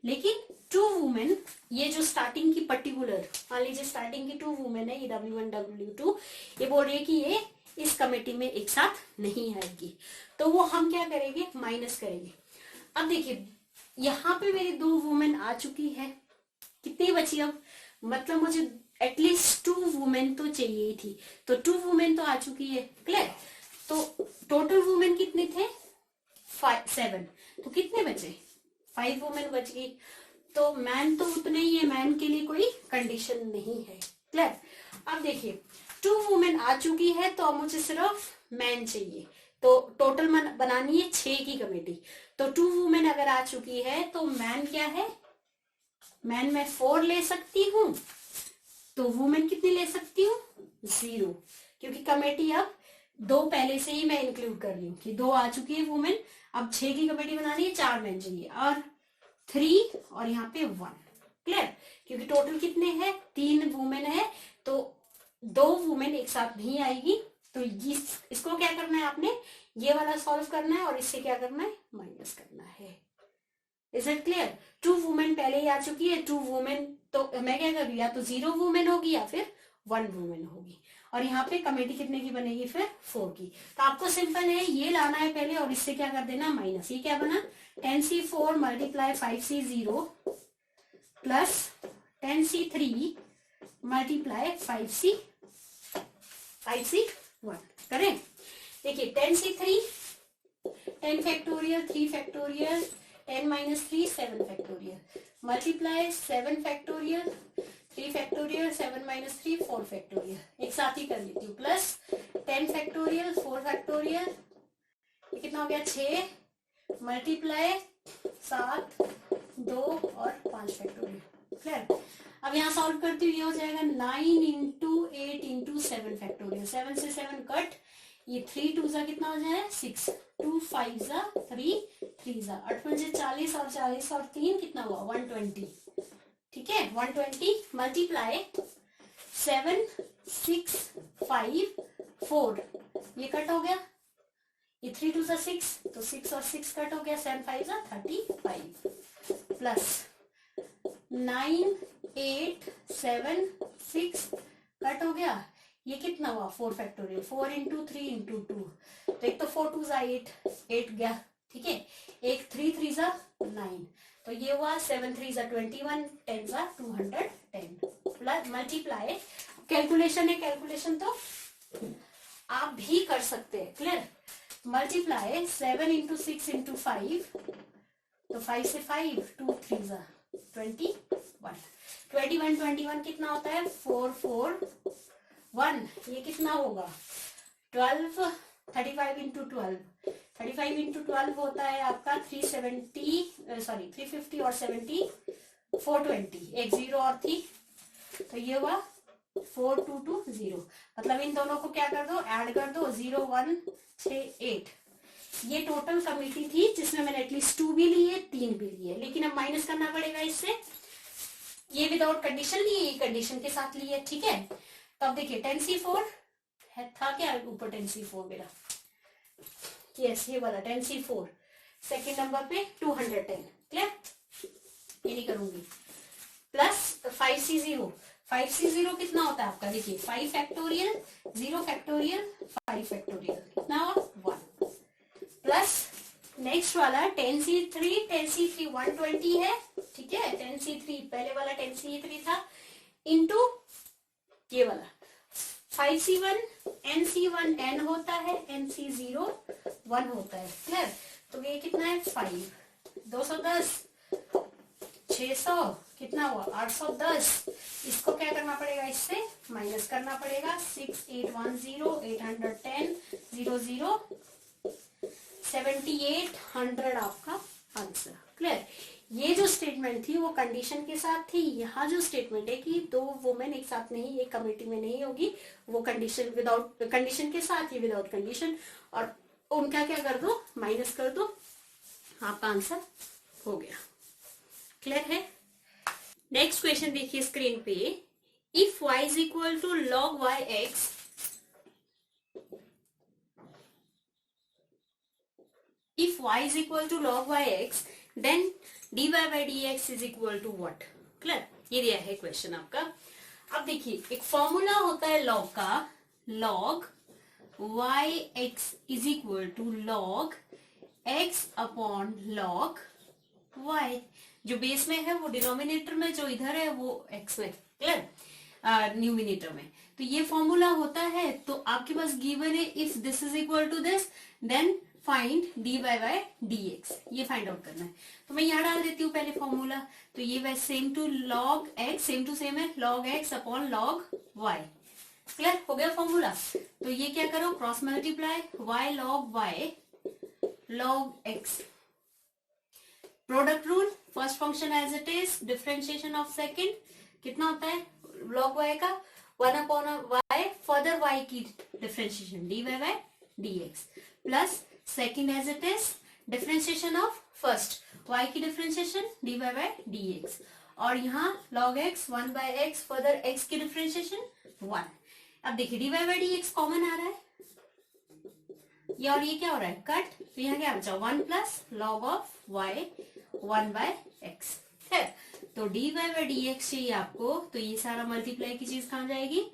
लेकिन 2 वुमेन, ये जो स्टार्टिंग की पर्टिकुलर, मान लीजिए स्टार्टिंग की 2 वुमेन है, ये W1, W2, ये बोल रही है कि ये इस कमेटी में एक साथ नहीं आएगी। तो वो हम क्या करेंगे? माइनस करेंगे। अब देखिए, यहाँ पे मेरी 2 वुमेन आ चुकी है, कितनी बची अब? मतलब मुझे एटलीस्ट 2 वुमेन तो चाहिए थी, तो 2 वुमेन तो आ चुकी है। क्लियर? तो टोटल वुमेन कितने थे? 7। तो कितने बचे? 5 वुमेन बच गई। तो मैन तो उतने ही है, मैन के लिए कोई कंडीशन नहीं है। क्लियर? अब देखिए 2 वुमेन आ चुकी है, तो अब मुझे सिर्फ मैन चाहिए। तो टोटल बनानी है 6 की कमेटी। तो 2 वुमेन अगर आ चुकी है तो मैन क्या है, मैन मैं 4 ले सकती हूँ, तो वुमेन कितनी ले सकती हूँ 0, क्योंकि कमेटी अब 2 पहले से ही मैं इंक्लूड कर रही हूँ कि 2 आ चुकी है वुमेन। अब 6 की कमेटी बनानी है, 4 मैन चाहिए और 3 और यहाँ पे 1। क्लियर, क्योंकि टोटल कितने हैं 3 वुमेन है, तो 2 वुमेन एक साथ नहीं आएगी। तो इसको क्या करना है आपने, ये वाला सॉल्व करना है और इससे क्या करना है माइनस करना है। Is it clear? 2 वुमेन पहले ही आ चुकी है, 2 वुमेन, तो मैं क्या कर रही हूँ, या तो 0 वुमेन होगी या फिर 1 वुमेन होगी। और यहाँ पे कमेटी कितने की बनेगी फिर 4 की। तो आपको सिंपल है, ये लाना है पहले और इससे क्या कर देना माइनस। ये क्या बना 10C4 multiply 5C0 plus 10C3 multiply 5C1 करें। देखिए 10C3 10 factorial 3 factorial 10 minus 3 7 factorial multiply 7 factorial 3 factorial 7 minus 3 4 factorial. एक साथ ही कर लेती हूँ, प्लस 10 फैक्टोरियल 4 फैक्टोरियल, ये कितना हो गया 6 मल्टीप्लाई 7 2 और 5 फैक्टोरियल। क्लियर? अब यहाँ सॉल्व करती हूँ, ये हो जाएगा 9 इंटू 8 इंटू 7 फैक्टोरियल। 7 से 7 कट, ये 3 2 जा कितना हो जाए 6, 2 5 जा 3 3 जा 8 5 40 और 40 और 3 कितना हुआ 120। ठीक है, 120 मल्टीप्लाई 7 6 5 4, ये कट हो गया, ये 3 2 जा 6, तो 6 और 6 कट हो गया, 7 5 जा 35 प्लस 9 8 7 6 कट हो गया, ये कितना हुआ 4 फैक्टोरियल 4 इंटू 3 इंटू 2, तो एक तो 4 2 जा 8 गया। ठीक है, एक 3 3 जा 9, तो ये हुआ 7 3 जा 21 10 जा 210 प्लस मल्टीप्लाई, कैलकुलेशन है, कैलकुलेशन तो आप भी कर सकते हैं। क्लियर? मल्टीप्लाई 7 इंटू 6 इंटू 5, तो 5 से 5 2 3 जा 21 21 कितना होता है 4 4 1, ये कितना होगा 12 35 इंटू 12 35 इंटू 12 होता है आपका 350 और 70 420, एक 0 और थी, तो ये हुआ 4220। मतलब इन दोनों को क्या कर दो ऐड कर दो 0 1 6 8। ये टोटल कमेटी थी जिसमें मैंने एटलीस्ट 2 भी ली है 3 भी ली है, लेकिन अब माइनस करना पड़ेगा इससे। ये विदाउट कंडीशन ली है, ये कंडीशन के साथ ली है। ठीक है, तो अब देखिए 10C4 है, था क्या ऊपर 10C4 मेरा, यस ये वाला 10C4 सेकेंड नंबर पे 210। क्लियर? ये नहीं करूंगी, प्लस 5C0 5C0 कितना होता है आपका, देखिए 5 फैक्टोरियल 0 फैक्टोरियल 5 फैक्टोरियल कितना हुआ 1, प्लस नेक्स्ट वाला 10C3 120 है। ठीक है, 10C3 पहले वाला 10C3 था इंटू ये वाला 5C1 NC1 N होता है, NC0 1 होता है। क्लियर? तो ये कितना है 5 210 600 कितना हुआ 810। इसको क्या करना पड़ेगा, इससे माइनस करना पड़ेगा 6810 810 00 7800 आपका आंसर। क्लियर? ये जो स्टेटमेंट थी वो कंडीशन के साथ थी। यहाँ जो स्टेटमेंट है कि 2 वुमेन एक साथ नहीं एक कमेटी में नहीं होगी, वो कंडीशन विदाउट कंडीशन के साथ, ये विदाउट कंडीशन, और उनका क्या कर दो माइनस कर दो, आपका आंसर हो गया। क्लियर है? नेक्स्ट क्वेश्चन देखिए स्क्रीन पे, if y is equal to log y x, if y is equal to log y x then dy by dx is equal to what? Clear? ये दिया है क्वेश्चन आपका। अब देखिए एक फॉर्मूला होता है log का, log y x is equal to log x upon log y, जो बेस में है वो डिनोमिनेटर में, जो इधर है वो x में। क्लियर? न्यूमिनेटर में। तो ये फॉर्मूला होता है, तो आपके पास गिवन है if this is equal to this then find dy by dx, ये फाइंड आउट करना है। तो मैं यहाँ डाल देती हूँ पहले फॉर्मूला, तो ये वैसे same to log x, same to same है log x upon log y, clear हो गया फॉर्मूला। तो ये क्या करो, cross multiply y log y log x, product rule, first function as it is, differentiation of second कितना होता है log y का 1/y, फर्दर y की differentiation dy by dx, plus second as it is, differentiation of first y की differentiation dy by dx, और यहाँ log x 1/x, further x की differentiation 1। अब देखिए dy by dx कॉमन आ रहा है, ये और ये क्या हो रहा है, कट, तो यहाँ क्या बचा 1 plus log of y 1/x है। तो dy by dx चाहिए आपको, तो ये सारा मल्टीप्लाई की चीज कहाँ जाएगी,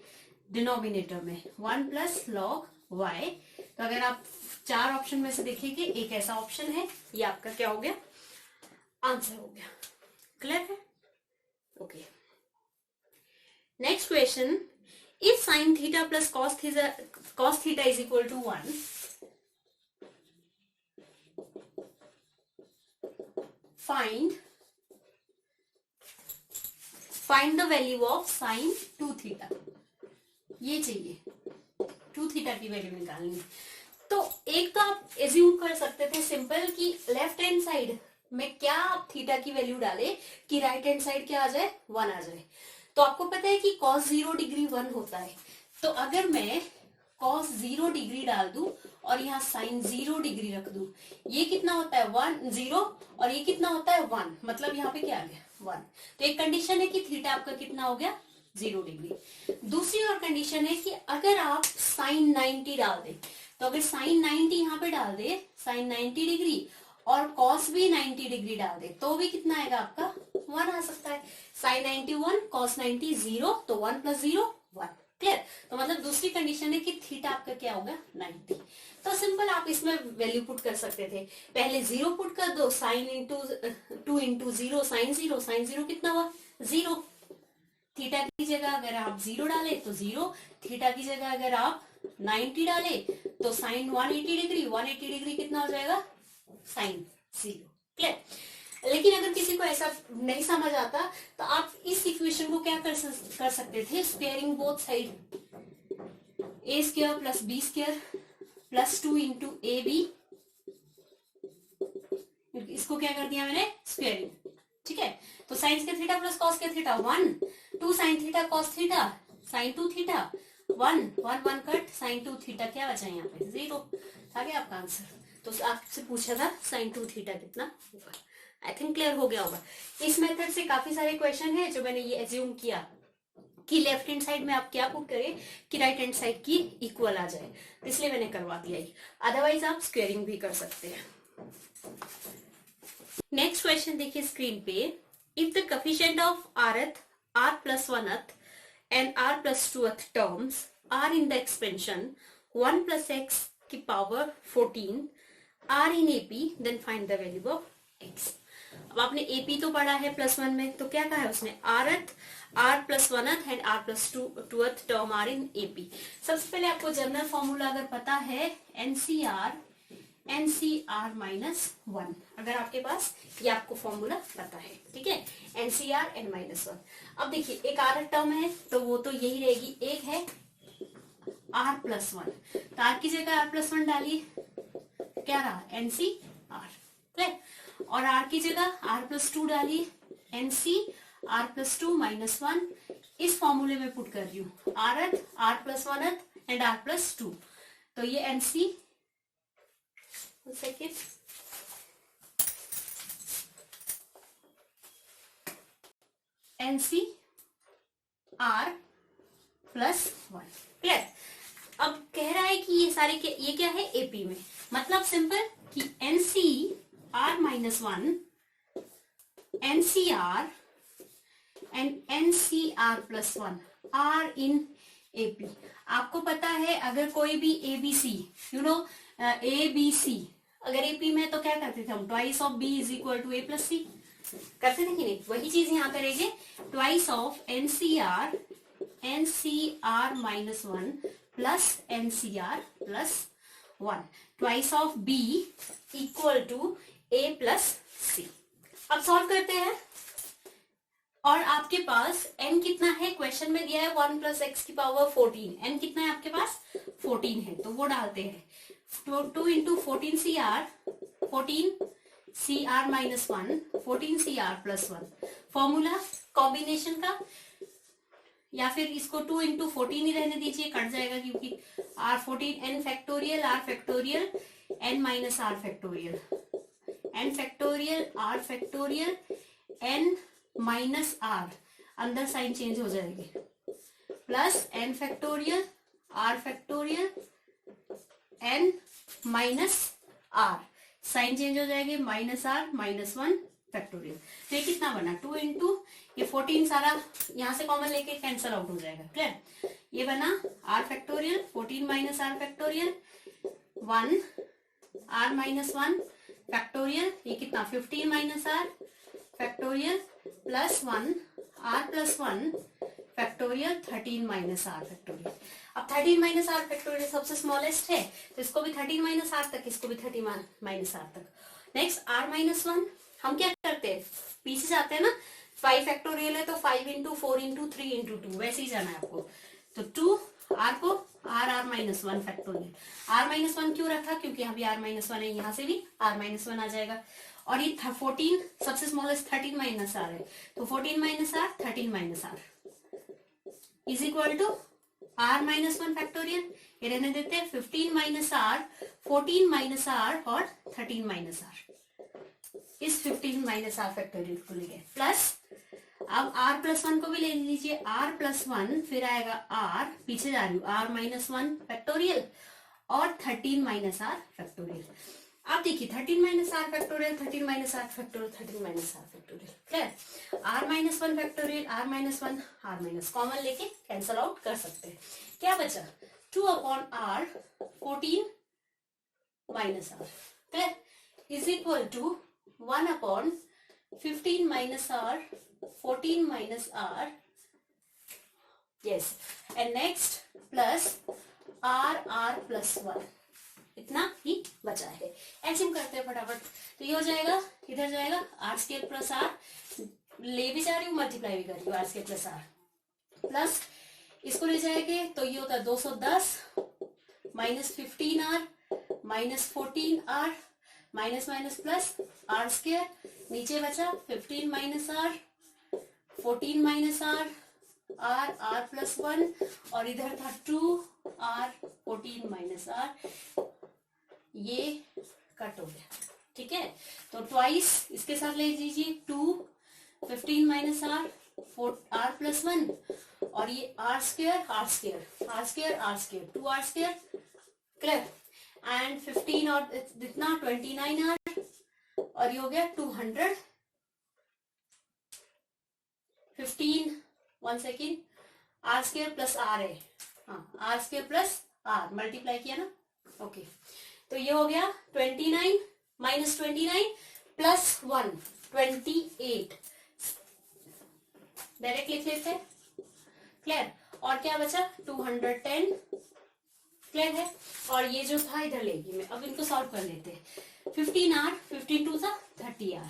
डिनोमिनेटर में, 1 प्लस लॉग y। तो अगर आप 4 ऑप्शन में से देखेंगे, एक ऐसा ऑप्शन है, ये आपका क्या हो गया, आंसर हो गया। क्लियर है? Okay, next question, if sine theta plus cos theta is equal to 1, find the value of sine 2 theta. ये चाहिए 2 थीटा की वैल्यू निकालनी। तो एक तो आप एज्यूम कर सकते थे सिंपल कि लेफ्ट हैंड साइड में क्या आप थीटा की वैल्यू डाले कि राइट हैंड साइड क्या आ जाए, 1 आ जाए। तो आपको पता है कि cos 0 डिग्री 1 होता है, तो अगर मैं cos 0 डिग्री डाल दूं और यहाँ sin 0 डिग्री रख दूं, ये कितना होता है 1 0, और ये कितना होता है 1, मतलब यहाँ पे क्या आ गया 1। तो एक कंडीशन है कि थीटा आपका कितना हो गया 0 डिग्री। दूसरी और कंडीशन है कि अगर आप sin 90 डाल दे, तो अगर sin 90 यहाँ पे डाल दे, sin 90 डिग्री, और cos भी 90 डिग्री डाल दे, तो भी कितना आएगा आपका 1 आ सकता है। sin 90 1, cos 90 0, तो 1 प्लस 0 1। क्लियर? तो मतलब दूसरी कंडीशन है कि थीटा आपका क्या होगा 90। तो सिंपल आप इसमें वैल्यू पुट कर सकते थे, पहले 0 पुट कर दो, sine into 2 into 0 sine 0, sine 0 कितना हुआ 0। थीटा की जगह अगर आप 0 डाले तो 0, थीटा की जगह अगर आप 90 डाले तो साइन 180 डिग्री, 180 डिग्री कितना हो जाएगा साइन 0। क्लियर? लेकिन अगर किसी को ऐसा नहीं समझ आता तो आप इस इक्वेशन को क्या कर सकते थे, squaring both side, a square plus b square plus 2 into A b, इसको क्या कर दिया मैंने स्क्वायरिंग। ठीक है, तो sine square theta plus cos square theta 1, 2 sine theta cos theta sine 2 theta 1 1 1 cut, sine 2 theta क्या बचा यहाँ पे 0। आ गया आपका आंसर। तो आपसे पूछा था साइन 2 थीटा कितना होगा। आई थिंक क्लियर हो गया होगा। इस मेथड से काफी सारे क्वेश्चन है जो मैंने ये एज्यूम किया कि लेफ्ट हैंड साइड में आप क्या पुट करें कि राइट हैंड साइड की इक्वल आ जाए, इसलिए मैंने करवा दिया ही। अदरवाइज आप स्क्वेयरिंग भी कर सकते हैं। नेक्स्ट क्वेश्चन देखिए स्क्रीन पे, if the coefficient of rth r plus 1th and r plus 2th terms are in the expansion 1 plus x की power 14 r in AP, then find the value of x। अब आपने AP तो पढ़ा है +1 में, तो क्या कहा है उसने, rth r plus 1th and r plus 2th term are in AP। सबसे पहले आपको जनरल फॉर्मूला अगर पता है NCR माइनस 1, अगर आपके पास ये आपको फॉर्मूला पता है, ठीक है, NCR n माइनस 1। अब देखिए एक r टर्म है तो वो तो यही रहेगी, एक है r प्लस 1, तो r की जगह r प्लस 1 डालिए, क्या रहा NCR, और r की जगह r प्लस 2 डालिए, NCR प्लस 2 माइनस 1। इस फॉर्मूले में पुट कर रही हूँ rth r plus 1th and r plus 2, तो ये NC second NCR plus 1। Clear? अब कह रहा है कि ये सारे ये क्या है एपी में, मतलब सिंपल कि NCR minus 1 NCR and NCR plus 1 are in AP. आपको पता है अगर कोई भी ABC ABC अगर एपी में तो क्या करते थे हम, twice of B is equal to A plus C करते थे कि नहीं, वही चीज यहाँ करेंगे, twice of NCR minus 1 plus NCR plus 1, twice of B equal to A plus C. अब सॉल्व करते हैं और आपके पास n कितना है, क्वेश्चन में दिया है 1 + x की पावर 14, n कितना है आपके पास 14 है, तो वो डालते हैं 2 × 14 CR 14 CR - 1 14 CR + 1 formula combination का, या फिर इसको 2 × 14 ही रहने दीजिए, कट जाएगा क्योंकि R14 n factorial R factorial n - R factorial n factorial R factorial n - R, अंदर साइन चेंज हो जाएगी, plus n factorial R factorial n - R, sign change हो जाएगी, -R -1 फैक्टोरियल। तो ये कितना बना 2 × ये 14 सारा यहां से कॉमन लेके कैंसल आउट हो जाएगा, क्लियर। ये बना R factorial 14 - R factorial 1 R - 1 factorial, ये कितना 15 - R factorial plus 1 R + 1 factorial 13 - R factorial. अब 13 - R फैक्टोरियल सबसे स्मॉलेस्ट है, तो इसको भी 13 - R तक, इसको भी 13 - R तक। नेक्स्ट R - 1 हम क्या करते हैं, पीछे जाते हैं ना, 5 फैक्टोरियल है तो 5 × 4 × 3 × 2 वैसे ही जाना है आपको। तो 2 R को R - 1 फैक्टोरियल, R - 1 क्यों रखा, क्योंकि यहाँ भी R - 1 है, यहाँ से भी R - 1 आ जाएगा। और ये 14 सबसे स्मॉलेस्ट 13 - R है, तो 14 - R 13 - R is equal to R - 1 factorial, ये रहने देते हैं 15 - R 14 - R और 13 - R, इस 15 - R फैक्टोरियल को ले गए, प्लस अब R + 1 को भी ले लीजिए, R + 1 फिर आएगा R, पीछे जा रही हूँ, R - 1 फैक्टोरियल और 13 - R फैक्टोरियल। अब देखिए 13 - R factorial 13 - R factorial 13 - R factorial, clear. R - 1 factorial R - 1 R- common लेके कैंसल आउट कर सकते हैं, क्या बचा 2/R 14 - R, clear, is equal to 1/15 - R 14 - R, yes, and next plus R + 1, इतना ही बचा है। एलसीएम करते हैं फटाफट, तो ये हो जाएगा, इधर जाएगा R² + R, ले भी जा रही हूँ मल्टीप्लाई भी कर रही हूँ, R² + R प्लस इसको ले जाएंगे तो ये होता है 210 -15R -14R minus plus R², नीचे बचा 15 - R 14 - R R + 1 और इधर था 2R 14 - R, ये कट हो गया, ठीक है। तो ट्वाइस इसके साथ ले लीजिए 2 15 - R 4R + 1 और ये R² 2R², क्लियर, एंड 15 और जितना 29R और ये हो गया 200 15 1 सेकेंड R² + R है, हाँ R² + R मल्टीप्लाई किया ना, ओके। तो ये हो गया 29 -29 + 1 28, डायरेक्ट लिख लेते हैं, क्लियर। और क्या बचा 210, क्लियर है। और ये जो था इधर लेगी मैं, अब इनको सॉल्व कर लेते हैं। 15R 15 2 30R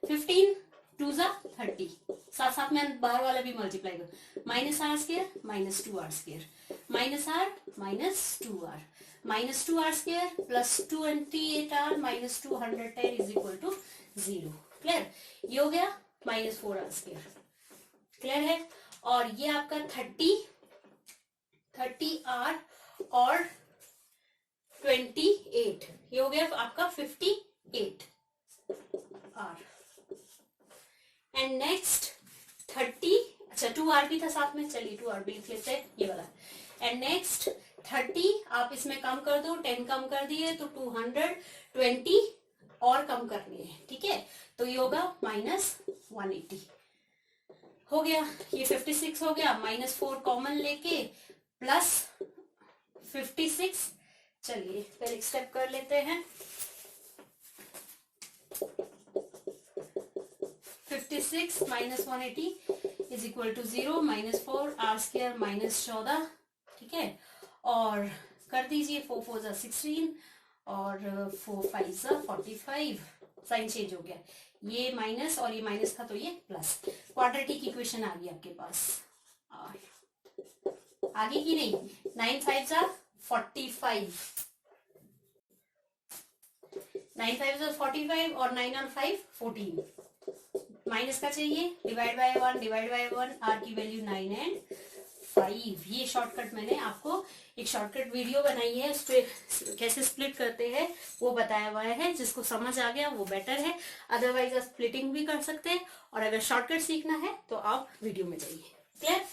15 2 30, साथ साथ में बाहर वाला भी मल्टीप्लाई करो, -R² -2R² -R -2R -2R² plus 28R -210 is equal to 0, clear. ये हो गया -4R², क्लियर है। और ये आपका 30R और 28, ये हो गया आपका 58R। एंड नेक्स्ट 30, अच्छा 2R भी था साथ में, चलिए 2R भी लिख लेते हैं, ये वाला। एंड नेक्स्ट 30 आप इसमें कम कर दो, 10 कम कर दिए तो 220 और कम करनी है, ठीक है। तो ये होगा -180 हो गया, ये 56 हो गया, -4 कॉमन लेके प्लस 56, चलिए पहले एक स्टेप कर लेते हैं। 56 -180 इज इक्वल टू 0 -4 R² -14, ठीक है। और कर दीजिए 4 4 16 और 4 5 45, साइन चेंज हो गया, ये माइनस और ये माइनस था तो ये प्लस, क्वाड्रेटिक इक्वेशन आ गई आपके पास। आगे की नहीं, 9 5 जा 45, 9 5 जा 45 और 9 और 5 14, माइनस का चाहिए, divide by 1, divide by 1, R की वैल्यू 9 एंड 5। ये शॉर्टकट मैंने आपको एक शॉर्टकट वीडियो बनाई है, उस पर कैसे स्प्लिट करते हैं वो बताया हुआ है, जिसको समझ आ गया वो बेटर है, अदरवाइज आप स्प्लिटिंग भी कर सकते हैं, और अगर शॉर्टकट सीखना है तो आप वीडियो में जाइए। क्लियर?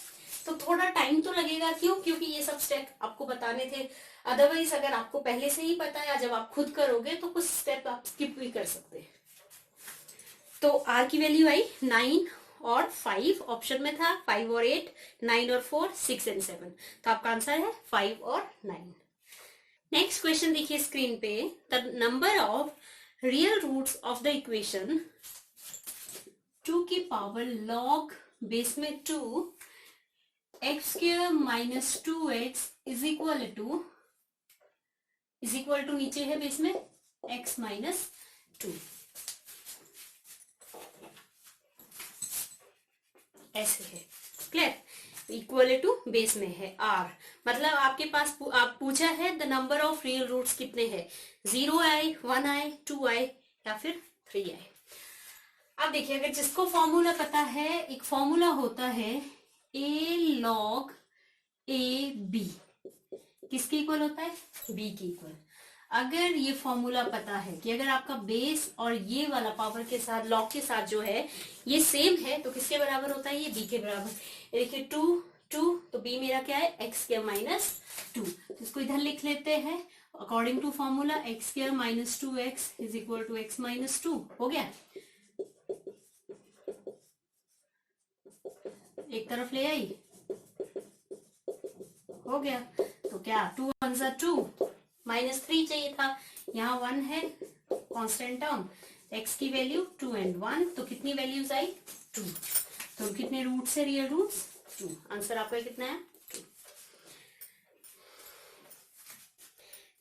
तो थोड़ा टाइम तो लगेगा, क्यों? क्योंकि ये सब स्टेप आपको बताने थे, अदरवाइज अगर आपको पहले से ही पता है, जब आप खुद करोगे तो कुछ स्टेप आप स्किप भी कर सकते हैं। तो आर की वैल्यू आई 9 और 5, ऑप्शन में था 5 और 8, 9 और 4, 6 एंड 7, तो आपका आंसर है 5 और 9। नेक्स्ट क्वेश्चन देखिए स्क्रीन पे, the number of real roots of the equation 2 की पावर log बेस में 2 x square minus 2x is equal to नीचे है बेस में x माइनस 2, ऐसे है। क्लियर? इक्वल टू बेस में है r, मतलब आपके पास आप पूछा है the number of real roots कितने हैं, 0 आई, 1 आई, 2 आई या फिर 3 आई। अब देखिए, अगर जिसको फॉर्मूला पता है, एक फॉर्मूला होता है a log a b, किसके इक्वल होता है? b के इक्वल। अगर ये फॉर्मूला पता है कि अगर आपका बेस और ये वाला पावर के साथ लॉग के साथ जो है ये सेम है तो किसके बराबर होता है? ये b के बराबर। देखिए 2 तो b मेरा क्या है? x स्क्वायर माइनस 2, तो इसको इधर लिख लेते हैं according to formula, x square minus 2x is equal to x minus 2। हो गया, एक तरफ ले आई, हो गया। तो क्या 2 1 जा 2, माइनस 3 चाहिए था, यहाँ 1 है कांस्टेंट टर्म, x की वैल्यू 2 एंड 1, तो कितनी वैल्यूज आई? 2। तो कितने रूट्स है? Real roots 2। आंसर आपका कितना है? 2।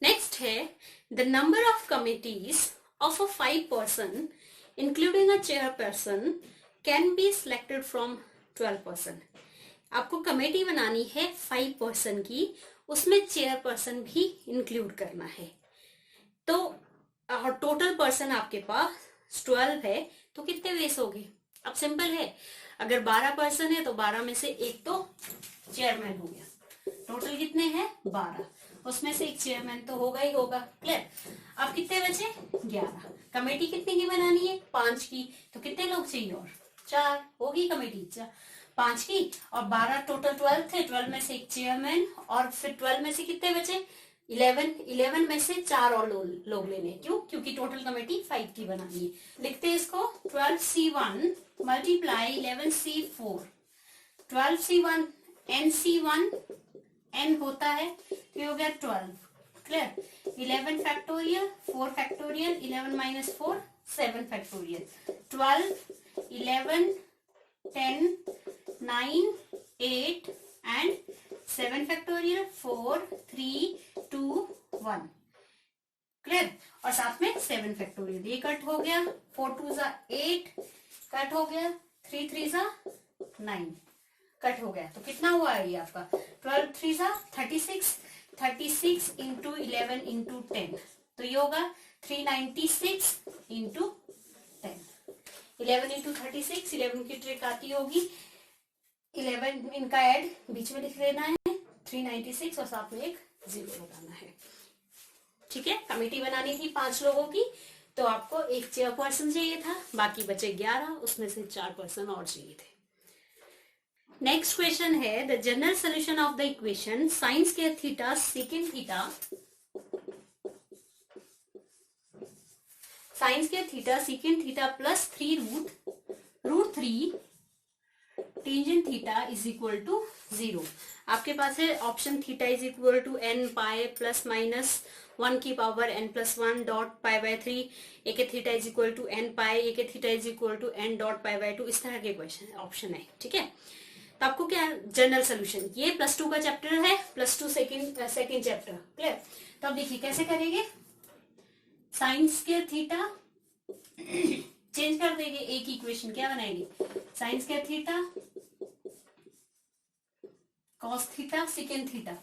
नेक्स्ट है the number of committees of a 5 person including a chairperson can be selected from 12%। आपको कमेटी बनानी है 5 पर्सन की, उसमें चेयरपर्सन भी इंक्लूड करना है, तो और टोटल पर्सन आपके पास 12 है, तो कितने वेस हो गए? अब सिंपल है, अगर 12 पर्सन है तो 12 में से एक तो चेयरमैन हो गया, टोटल कितने हैं? 12, उसमें से एक चेयरमैन तो होगा ही होगा। क्लियर? अब कितने बचे? 11। कमेटी कितने की बनानी है? 5 की, तो कितने लोग चाहिए? और 4 होगी कमेटी, 5 की, और 12 टोटल 12 थे, 12 में से एक चेयरमैन, और फिर 12 में से कितने बचे? 11 में से 4 और लोग लेने। क्यों? क्योंकि टोटल कमेटी 5 की बनानी है। लिखते हैं इसको, 12C1 multiply 11C4, 12C1 NC1 n होता है, तो हो गया 12। Clear? 11 factorial, 4 factorial, 11 minus 4 7 factorial, 12 11 10 9 8 and 7 factorial, 4 3 2 1। Clear? और साथ में 7 फैक्टोरियल, ये कट हो गया, 4 2 जा 8 कट हो गया, 3 3 जा 9 कट हो गया, तो कितना हुआ है ये आपका? 12 3 जा 36, 36 इंटू 11 इंटू 10, तो ये होगा 396 इंटू 10। 11 इंटू 36, 11 की ट्रिक आती होगी, 11 इनका ऐड बीच में लिख लेना है, 396 और साथ में एक 0 लगाना है। ठीक है? कमेटी बनानी थी 5 लोगों की, तो आपको एक चेयरपर्सन चाहिए था, बाकी बचे 11, उसमें से 4 पर्सन और चाहिए थे। नेक्स्ट क्वेश्चन है the general solution of the equation sine square theta second theta, sine square theta second theta plus 3 root 3 tangent theta is equal to 0। आपके पास है option theta is equal to n pi plus minus 1 की power n plus 1 dot pi by 3, एक theta is equal to n pi, एक theta is equal to n dot pi bye 2, इस तरह के question option है। ठीक है? तो आपको क्या जनरल सोल्यूशन, ये +2 का चैप्टर है, +2 सेकेंड चैप्टर। क्लियर? तो अब देखिए कैसे करेंगे। साइन स्क्वायर थीटा चेंज कर देंगे, एक इक्वेशन क्या बनाएंगे, sine square theta cos theta second theta,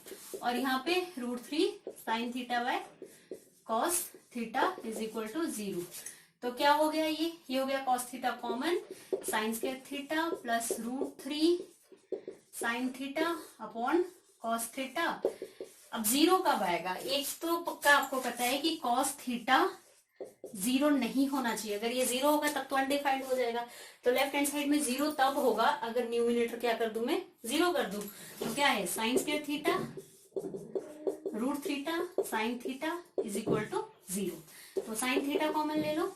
और यहाँ पे √3 sine theta by cos theta is equal to 0। तो क्या हो गया, ये हो गया cos theta common, sine square theta plus √3 sine theta upon cos theta. अब 0 कब आएगा, एक तो पक्का आपको पता है कि कॉस थीटा 0 नहीं होना चाहिए, अगर ये 0 होगा तब तो अनडिफाइंड हो जाएगा। तो लेफ्ट हैंड साइड में 0 तब होगा अगर न्यूमिनेटर क्या कर दूं मैं, 0 कर दूं। तो क्या है, साइन स्क्वायर थीटा √थीटा sine theta is equal to 0। तो साइन थीटा कॉमन ले लो,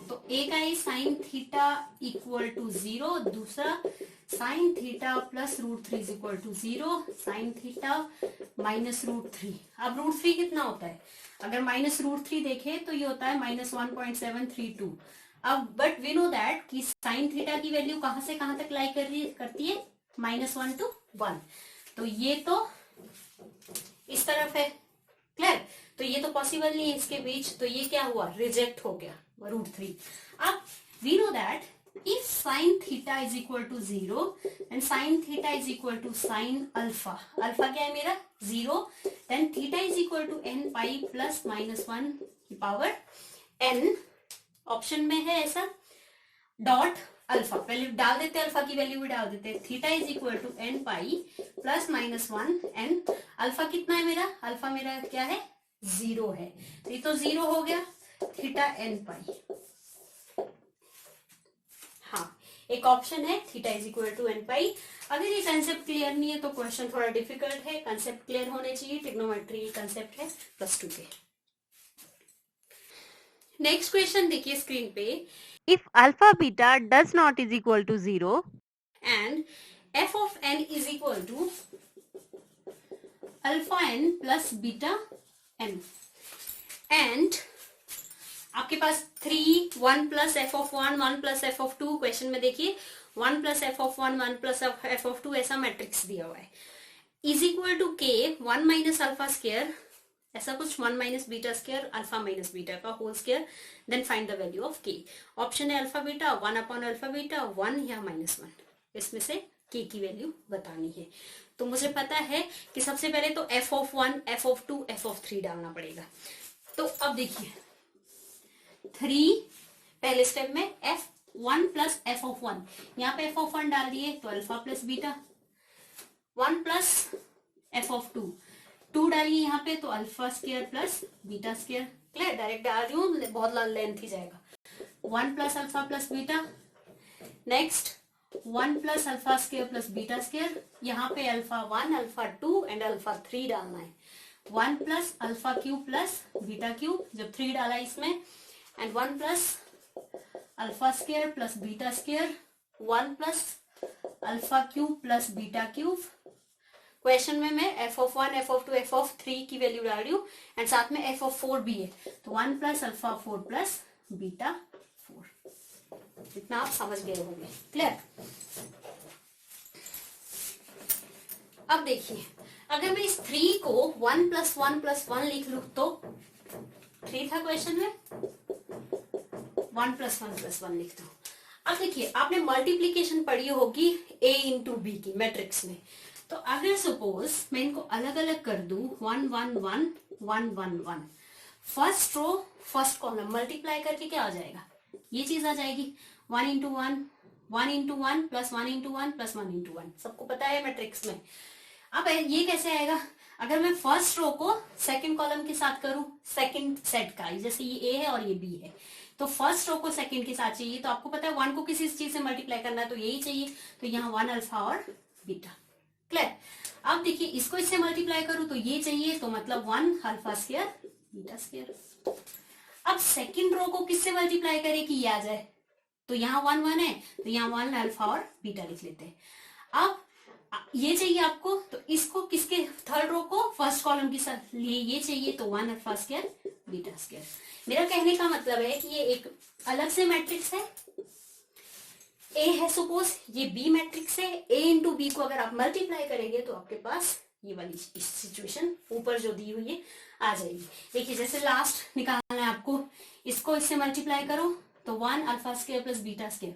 तो एक आई साइन थीटा इक्वल टू 0, दूसरा sine theta plus √3 is equal to 0, sine theta minus √3। अब √3 कितना होता है, अगर माइनस √3 देखे तो ये होता है -1.732। अब बट वी नो दैट कि साइन थीटा की वैल्यू कहां से कहां तक लाई करती है, -1 to 1। तो ये तो इस तरफ है, क्लियर। तो ये तो पॉसिबल नहीं है इसके बीच, तो ये क्या हुआ, रिजेक्ट हो गया √3। अब we know that if sin theta is equal to 0 and sin theta is equal to sin alpha, alpha क्या है मेरा 0, then theta is equal to n pi plus -1 की पावर n, ऑप्शन में है ऐसा, डॉट अल्फा, पहले डाल देते अल्फा की वैल्यू भी डाल देते, theta is equal to n pi plus -1 n, alpha कितना है मेरा, अल्फा मेरा क्या है 0 है, तो ये तो 0 हो गया, थीटा n पाई। हाँ, एक ऑप्शन है theta is equal to n pi. अगर ये कंसेप्ट क्लियर नहीं है तो क्वेश्चन थोड़ा डिफिकल्ट है, कंसेप्ट क्लियर होने चाहिए, ट्रिग्नोमेट्री कंसेप्ट है +2 के। नेक्स्ट क्वेश्चन देखिए स्क्रीन पे, if alpha beta does not is equal to 0 and f of n is equal to alpha n plus beta n and आपके पास 3 1 plus f of 1 1 plus f of 2, question में देखिए 1 plus f of 1 1 plus f of 2 ऐसा matrix दिया हुआ है, is equal to k 1 minus alpha square, ऐसा कुछ 1 minus beta square alpha minus beta का whole square, then find the value of k। Option है alpha beta 1 upon alpha beta 1 या -1, इसमें से k की वैल्यू बतानी है। तो मुझे पता है कि सबसे पहले तो f of 1 f of 2 f of 3 डालना पड़ेगा। तो अब देखिए 3 पहले स्टेप में f1 प्लस f of 1, यहाँ पे f of 1 डाल दिए तो alpha plus beta, 1 plus f of 2 2 डालिए यहाँ पे तो alpha square plus beta square, clear, direct डाल रही हूँ बहुत लेंथ ही जाएगा, 1 plus alpha plus beta, next 1 plus alpha square plus beta square, यहाँ पे अल्फा 1 अल्फा 2 एंड अल्फा 3 डालना है, 1 plus alpha cube plus beta cube, जब 3 डाला इसमें, and 1 plus alpha square plus beta square, 1 plus alpha cube plus beta cube. Question में मैं f of 1 f of 2 f of 3 की वैल्यू डाल रही हूँ एंड साथ में f of 4 भी है, तो 1 प्लस अल्फा 4 प्लस बीटा 4, इतना आप समझ गए होंगे, क्लियर। अब देखिए अगर मैं इस 3 को 1 प्लस 1 प्लस 1 लिख लूं तो 3 था क्वेश्चन में, 1 प्लस 1 प्लस 1 लिख दो। अब देखिए आपने मल्टीप्लीकेशन पढ़ी होगी a इंटू बी की मैट्रिक्स में, तो अगर सपोज मैं इनको अलग अलग कर दूं 1 1 1 1 1 1, first row first column multiply करके क्या आ जाएगा, ये चीज आ जाएगी 1 into 1 1 into 1 plus 1 into 1 plus 1 into 1, सबको पता है मैट्रिक्स में। अब ये कैसे आएगा, अगर मैं फर्स्ट रो को सेकंड कॉलम के साथ करूं सेकंड सेट का, जैसे ये ए है और ये बी है, तो फर्स्ट रो को सेकंड के साथ चाहिए, तो आपको पता है 1 को किसी चीज से मल्टीप्लाई करना है तो यही चाहिए, तो यहाँ 1 अल्फा और बीटा, क्लियर। अब देखिए इसको इससे मल्टीप्लाई करूं तो ये चाहिए, तो मतलब 1 अल्फा स्क्वायर बीटा स्क्वायर। अब सेकंड रो को किससे मल्टीप्लाई करें कि ये आ जाए, तो यहाँ 1 1 है तो यहाँ 1 अल्फा और बीटा लिख लेते हैं। अब ये चाहिए आपको, तो इसको किसके थर्ड रो को फर्स्ट कॉलम के साथ लिए ये चाहिए, तो 1 अल्फा स्क्वायर बीटा स्क्वायर। मेरा कहने का मतलब है कि ये एक अलग से मैट्रिक्स है, ए है सपोज, ये बी मैट्रिक्स है, ए इंटू बी को अगर आप मल्टीप्लाई करेंगे तो आपके पास ये वाली सिचुएशन ऊपर जो दी हुई है आ जाएगी। देखिए जैसे लास्ट निकालना है आपको, इसको इससे मल्टीप्लाई करो तो 1 alpha square plus beta square,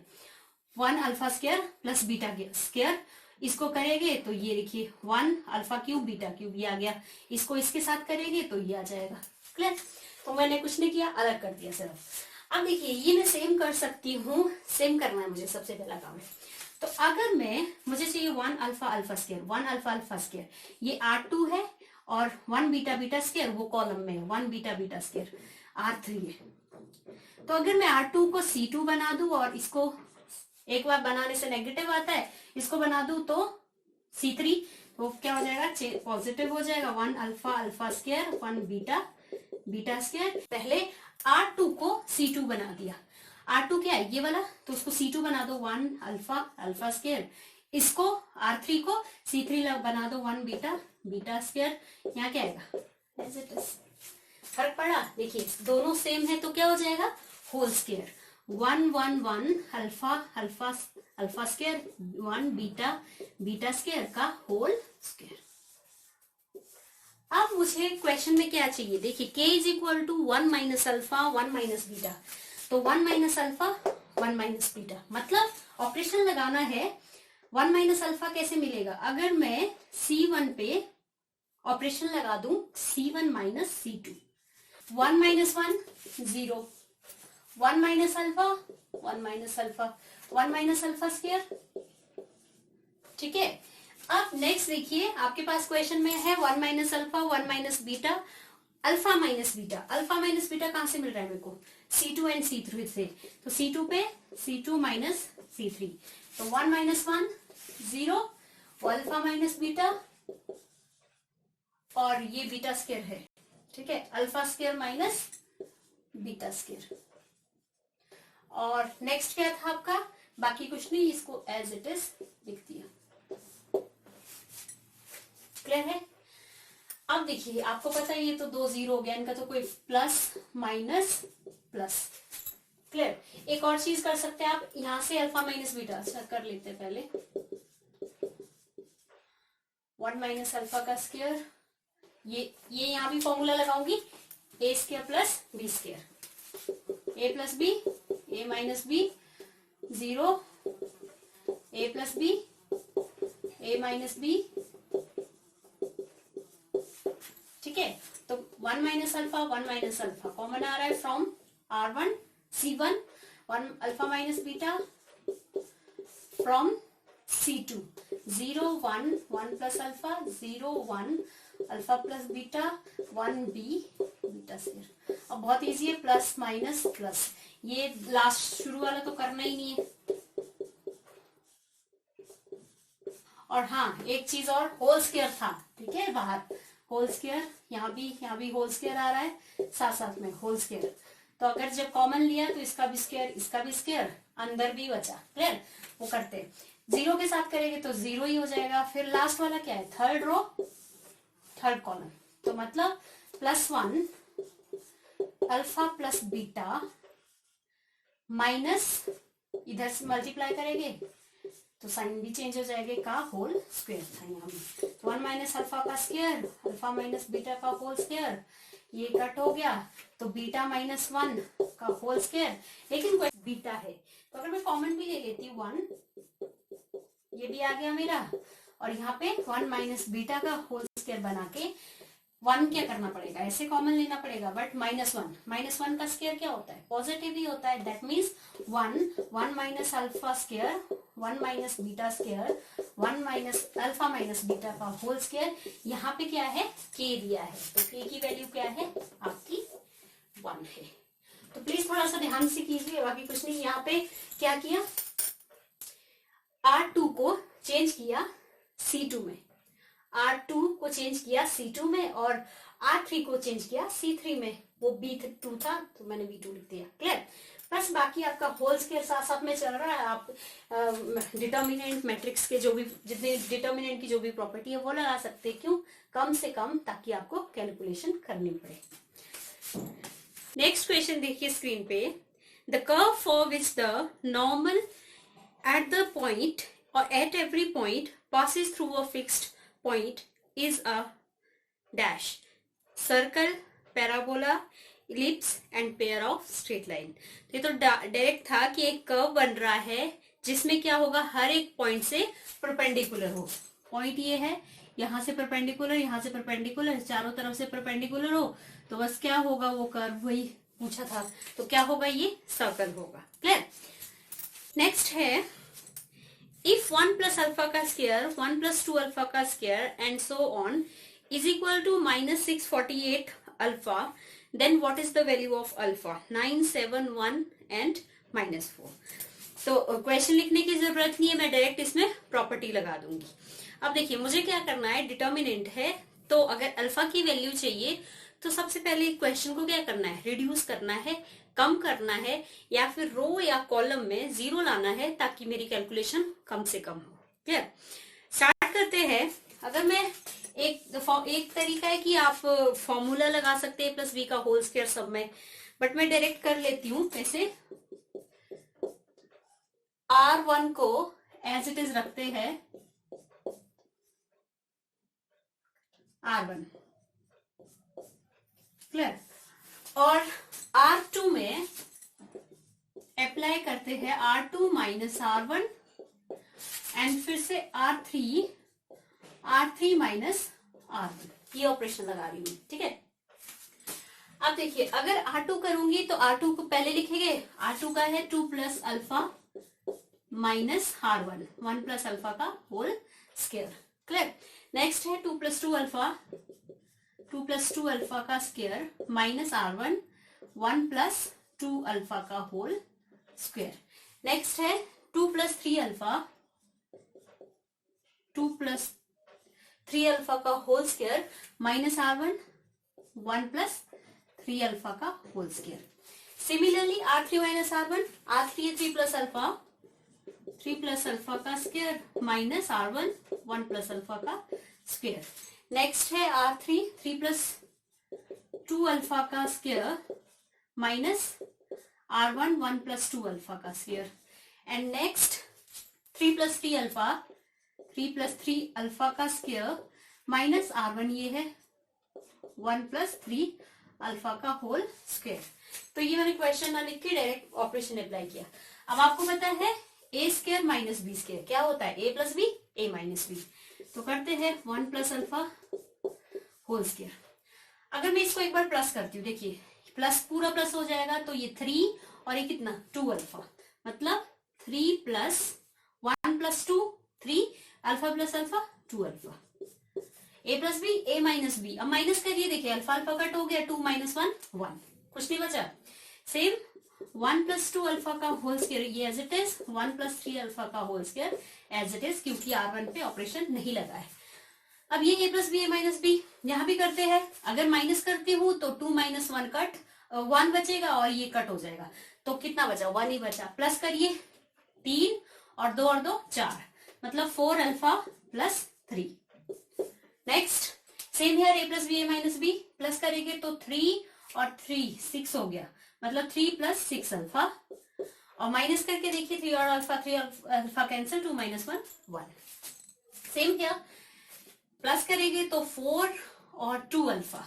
1 alpha square plus beta square, इसको करेंगे तो ये देखिए 1 अल्फा क्यूब बीटा क्यूब ये आ गया, इसको इसके साथ करेंगे तो ये आ जाएगा। क्लियर? तो मैंने कुछ नहीं किया, अलग कर दिया सिर्फ। अब देखिए ये मैं सेम कर सकती हूँ, सेम करना है मुझे, सबसे पहला काम है। तो अगर मुझे चाहिए 1 alpha alpha square, 1 alpha alpha square, ये R2 है, और 1 बीटा बीटा स्क्वायर वो कॉलम में है, 1 बीटा बीटा स्क्वायर R3 है। तो अगर मैं R2 को C2 बना दूं और इसको एक बार बनाने से नेगेटिव आता है, इसको बना दूं तो C3, तो क्या हो जाएगा, पॉजिटिव हो जाएगा। 1 alpha alpha square 1 beta beta square. पहले R2 को C2 बना दिया, R2 क्या है ये वाला, तो उसको C2 बना दो 1 अल्फा अल्फा स्क्वायर, इसको R3 को C3 बना दो 1 बीटा बीटा स्क्वायर। यहाँ क्या आएगा, एज इट इज। फर्क पड़ा? देखिए दोनों सेम है तो क्या हो जाएगा, whole square. 1 1 1 alpha alpha alpha square 1 beta beta square का होल स्क्वायर। अब मुझे क्वेश्चन में क्या चाहिए, देखिए k is equal to 1 minus alpha 1 minus beta, तो 1 माइनस अल्फा 1 माइनस बीटा, मतलब ऑपरेशन लगाना है। 1 माइनस अल्फा कैसे मिलेगा, अगर मैं C1 पे ऑपरेशन लगा दूं C1 minus C2, 1 minus 1 0, 1 minus alpha 1 minus alpha 1 minus alpha square. ठीक है, अब नेक्स्ट देखिए आपके पास क्वेश्चन में है 1 minus alpha 1 minus beta, alpha minus beta. Alpha minus beta कहां से मिल रहा है मेरे को, C2 एंड C3 से, तो C2 पे C2 माइनस C3, तो 1 माइनस 1 0, अल्फा माइनस बीटा, और ये बीटा स्क्वायर है। ठीक है, alpha square minus beta square. और नेक्स्ट क्या था आपका, बाकी कुछ नहीं, इसको एज इट इज लिख दिया। क्लियर है? अब देखिए आपको पता है ये तो 2 0 हो गया, इनका तो कोई प्लस माइनस प्लस। क्लियर? एक और चीज कर सकते हैं आप, यहां से अल्फा माइनस बीटा कर लेते हैं पहले, 1 माइनस अल्फा का स्क्वायर, ये यहां भी फॉर्मूला लगाऊंगी, A square plus B square, A plus B A minus B 0, A plus B A minus B. ठीक है, तो 1 minus alpha 1 minus alpha common आ रहा है from R1 C1, 1 alpha minus beta from C2, 0 1 1 plus alpha 0 1 alpha plus beta 1 B beta square. अब बहुत easy है, plus minus plus, ये लास्ट शुरू वाला तो करना ही नहीं है। और हाँ एक चीज और, होल स्क्वायर था, ठीक है, बाहर होल स्क्वायर, यहाँ भी होल स्क्वायर आ रहा है, साथ साथ में होल स्क्वायर, तो अगर जब कॉमन लिया तो इसका भी स्क्वायर इसका भी स्क्वायर, अंदर भी बचा। क्लियर? वो करते हैं, 0 के साथ करेंगे तो 0 ही हो जाएगा। फिर लास्ट वाला क्या है, थर्ड रो थर्ड कॉलम, तो मतलब +1 अल्फा प्लस बीटा माइनस, इधर से मल्टीप्लाई करेंगे तो साइन भी चेंज हो जाएगा, का होल स्क्वायर था यहाँ में, 1 माइनस अल्फा का स्क्वायर अल्फा माइनस बीटा का होल स्क्वायर, ये कट हो गया तो बीटा माइनस 1 का होल स्क्वायर। लेकिन कोई बीटा है तो अगर मैं कॉमन भी ले लेती हूँ 1, ये भी आ गया मेरा, और यहाँ पे 1 माइनस बीटा का होल स्क्वायर बना के 1 क्या करना पड़ेगा, ऐसे कॉमन लेना पड़ेगा, बट -1 का स्क्वायर क्या होता है, पॉजिटिव ही होता है। That means 1 minus alpha square 1 minus beta square 1 minus alpha minus beta का होल स्क्वायर। यहाँ पे क्या है, k दिया है, तो k की वैल्यू क्या है आपकी 1 है। तो प्लीज थोड़ा सा ध्यान से कीजिए, बाकी कुछ नहीं। यहाँ पे क्या किया, R2 को चेंज किया C2 में, R2 को चेंज किया C2 में, और R3 को चेंज किया C3 में। वो B2 था तो मैंने B2 लिख दिया। क्लियर? बस बाकी आपका होल स्क्वायर साथ साथ में चल रहा है। आप डिटर्मिनेंट मैट्रिक्स के जो भी जितने डिटर्मिनेंट की जो भी प्रॉपर्टी है वो लगा सकते हैं। क्यों? कम से कम, ताकि आपको कैलकुलेशन करनी पड़े। नेक्स्ट क्वेश्चन देखिए स्क्रीन पे, the curve for which the normal at the point और at every point passes through a fixed point is a dash circle, parabola, ellipse and pair of straight line. तो ये तो direct था कि एक curve बन रहा है जिसमें क्या होगा, हर एक पॉइंट से परपेंडिकुलर हो। पॉइंट ये है, यहां से परपेंडिकुलर, यहां से परपेंडिकुलर, चारों तरफ से परपेंडिकुलर हो, तो बस क्या होगा, वो कर्व वही पूछा था, तो क्या होगा, ये सर्कल होगा। क्लियर। नेक्स्ट है, if 1 plus alpha का स्क्वायर 1 plus 2 alpha का square and so on is equal to minus 648 alpha, then what is the value of alpha? 971 and minus 4। तो क्वेश्चन लिखने की जरूरत नहीं है, मैं डायरेक्ट इसमें प्रॉपर्टी लगा दूंगी। अब देखिए मुझे क्या करना है, डिटर्मिनेंट है, तो अगर अल्फा की वैल्यू चाहिए तो सबसे पहले क्वेश्चन को क्या करना है, रिड्यूस करना है, कम करना है, या फिर रो या कॉलम में जीरो लाना है ताकि मेरी कैलकुलेशन कम से कम हो। क्लियर। स्टार्ट करते हैं। अगर मैं एक तरीका है कि आप फॉर्मूला लगा सकते हैं प्लस v का होल स्क्वायर सब में, बट मैं डायरेक्ट कर लेती हूं। ऐसे R1 को एज इट इज रखते हैं R1। क्लियर। और R2 में अप्लाई करते हैं R2 माइनस R1 एंड फिर से R3 माइनस R1। ये ऑपरेशन लगा रही हूं, ठीक है। अब देखिए अगर R2 करूंगी तो R2 को पहले लिखेंगे, R2 का है 2 plus alpha minus R1, 1 plus alpha का होल स्क्वायर। क्लियर। नेक्स्ट है 2 प्लस 2 अल्फा का square minus R1, 1 plus 2 alpha का होल स्क्वायर। नेक्स्ट है 2 प्लस 3 अल्फा का whole square minus R1, 1 plus 3 alpha का whole square. Similarly R3 minus R1, R3 है 3 plus alpha का square minus R1, 1 plus alpha का square. Next है R3 3 plus 2 alpha का square minus R1, 1 plus 2 alpha का square. And next 3 plus 3 alpha का square minus R1, ये है 1 plus 3 alpha का होल स्क्वायर। तो ये मैंने क्वेश्चन ना लिख के डायरेक्ट ऑपरेशन अप्लाई किया। अब आपको पता है ए स्क्वायर माइनस बी स्क्वायर क्या होता है, ए plus B, A minus B. तो करते हैं 1 प्लस अल्फा होल स्क्वायर। अगर मैं इसको एक बार प्लस करती हूँ, देखिए प्लस पूरा प्लस हो जाएगा, तो ये 3 और ये कितना 2 अल्फा, मतलब 3 plus 1 plus 2 3 alpha plus alpha 2 alpha. A plus B, A minus B. अब माइनस करिए, देखिए अल्फा अल्फा कट हो गया, 2 माइनस 1 1, कुछ नहीं बचा। सेम 1 प्लस 2 अल्फा का होल स्क्वायर ये as it is, 1 plus 3 alpha का whole square as it is, क्योंकि R1 पे ऑपरेशन नहीं लगा है। अब ये a plus B, A minus B, यहां भी करते हैं। अगर माइनस करती हूं तो 2 माइनस 1 कट 1 बचेगा और ये कट हो जाएगा, तो कितना बचा, 1 ही बचा। प्लस करिए 3 और 2 और 2 4, मतलब 4 alpha plus 3। Next same here a plus B, A minus B, plus करेंगे तो 3 और 3 6 हो गया, मतलब 3 प्लस 6 अल्फा, और माइनस करके देखिए 3 और अल्फा कैंसिल, 2 माइनस 1 1। सेम क्या, प्लस करेंगे तो 4 और 2 अल्फा,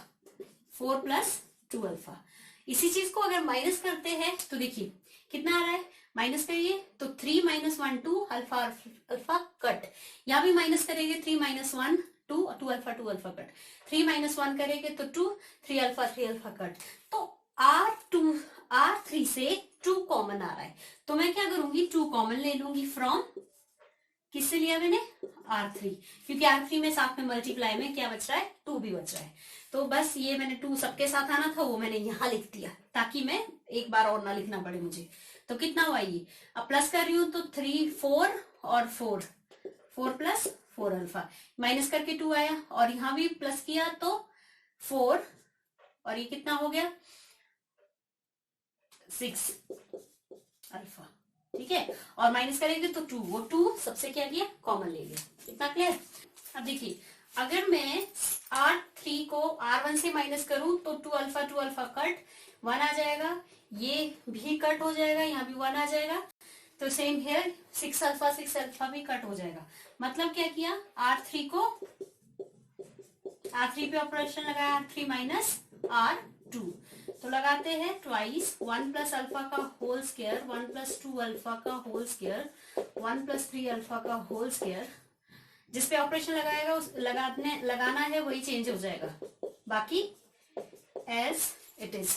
4 प्लस 2 अल्फा। इसी चीज को अगर माइनस करते हैं तो देखिए कितना आ रहा है, माइनस करिए तो 3 माइनस 1 2 अल्फा कट, यहां भी माइनस करेंगे 3 माइनस 1 2 अल्फा कट, 3 माइनस 1 करेंगे तो 2 3 अल्फा कट। तो R3 से 2 कॉमन आ रहा है, तो मैं क्या करूंगी 2 कॉमन ले लूंगी फ्रॉम, किससे लिया मैंने, R3, क्योंकि R3 में साथ में मल्टीप्लाई में क्या बच रहा है, 2 भी बच रहा है। तो बस ये मैंने 2 सबके साथ आना था, वो मैंने यहां लिख दिया ताकि मैं एक बार और ना लिखना पड़े मुझे। तो कितना हुआ ये, अब प्लस कर रही हूं तो 3 4 और 4 प्लस 4 अल्फा, माइनस करके 2 आया, और यहां भी प्लस किया तो 4, और ये कितना हो गया 6 अल्फा, ठीक है। और माइनस करेंगे तो 2, वो 2 सबसे क्या किया, कॉमन ले लिया। इतना क्लियर। अब देखिए अगर मैं R3 को R1 से माइनस करूं तो 2 अल्फा कट 1 आ जाएगा, ये भी कट हो जाएगा, यहाँ भी 1 आ जाएगा। तो सेम हियर 6 अल्फा भी कट हो जाएगा। मतलब क्या किया, R3 को R3 पे ऑपरेशन लगाया, R3 माइनस R2, तो लगाते हैं ट्वाइस 1 प्लस अल्फा का होल स्क्वायर, 1 प्लस 2 अल्फा का होल स्क्वायर, 1 प्लस 3 अल्फा का होल स्क्वायर। जिसपे ऑपरेशन लगाएगा लगाना है वही चेंज हो जाएगा, बाकी एज इट इज।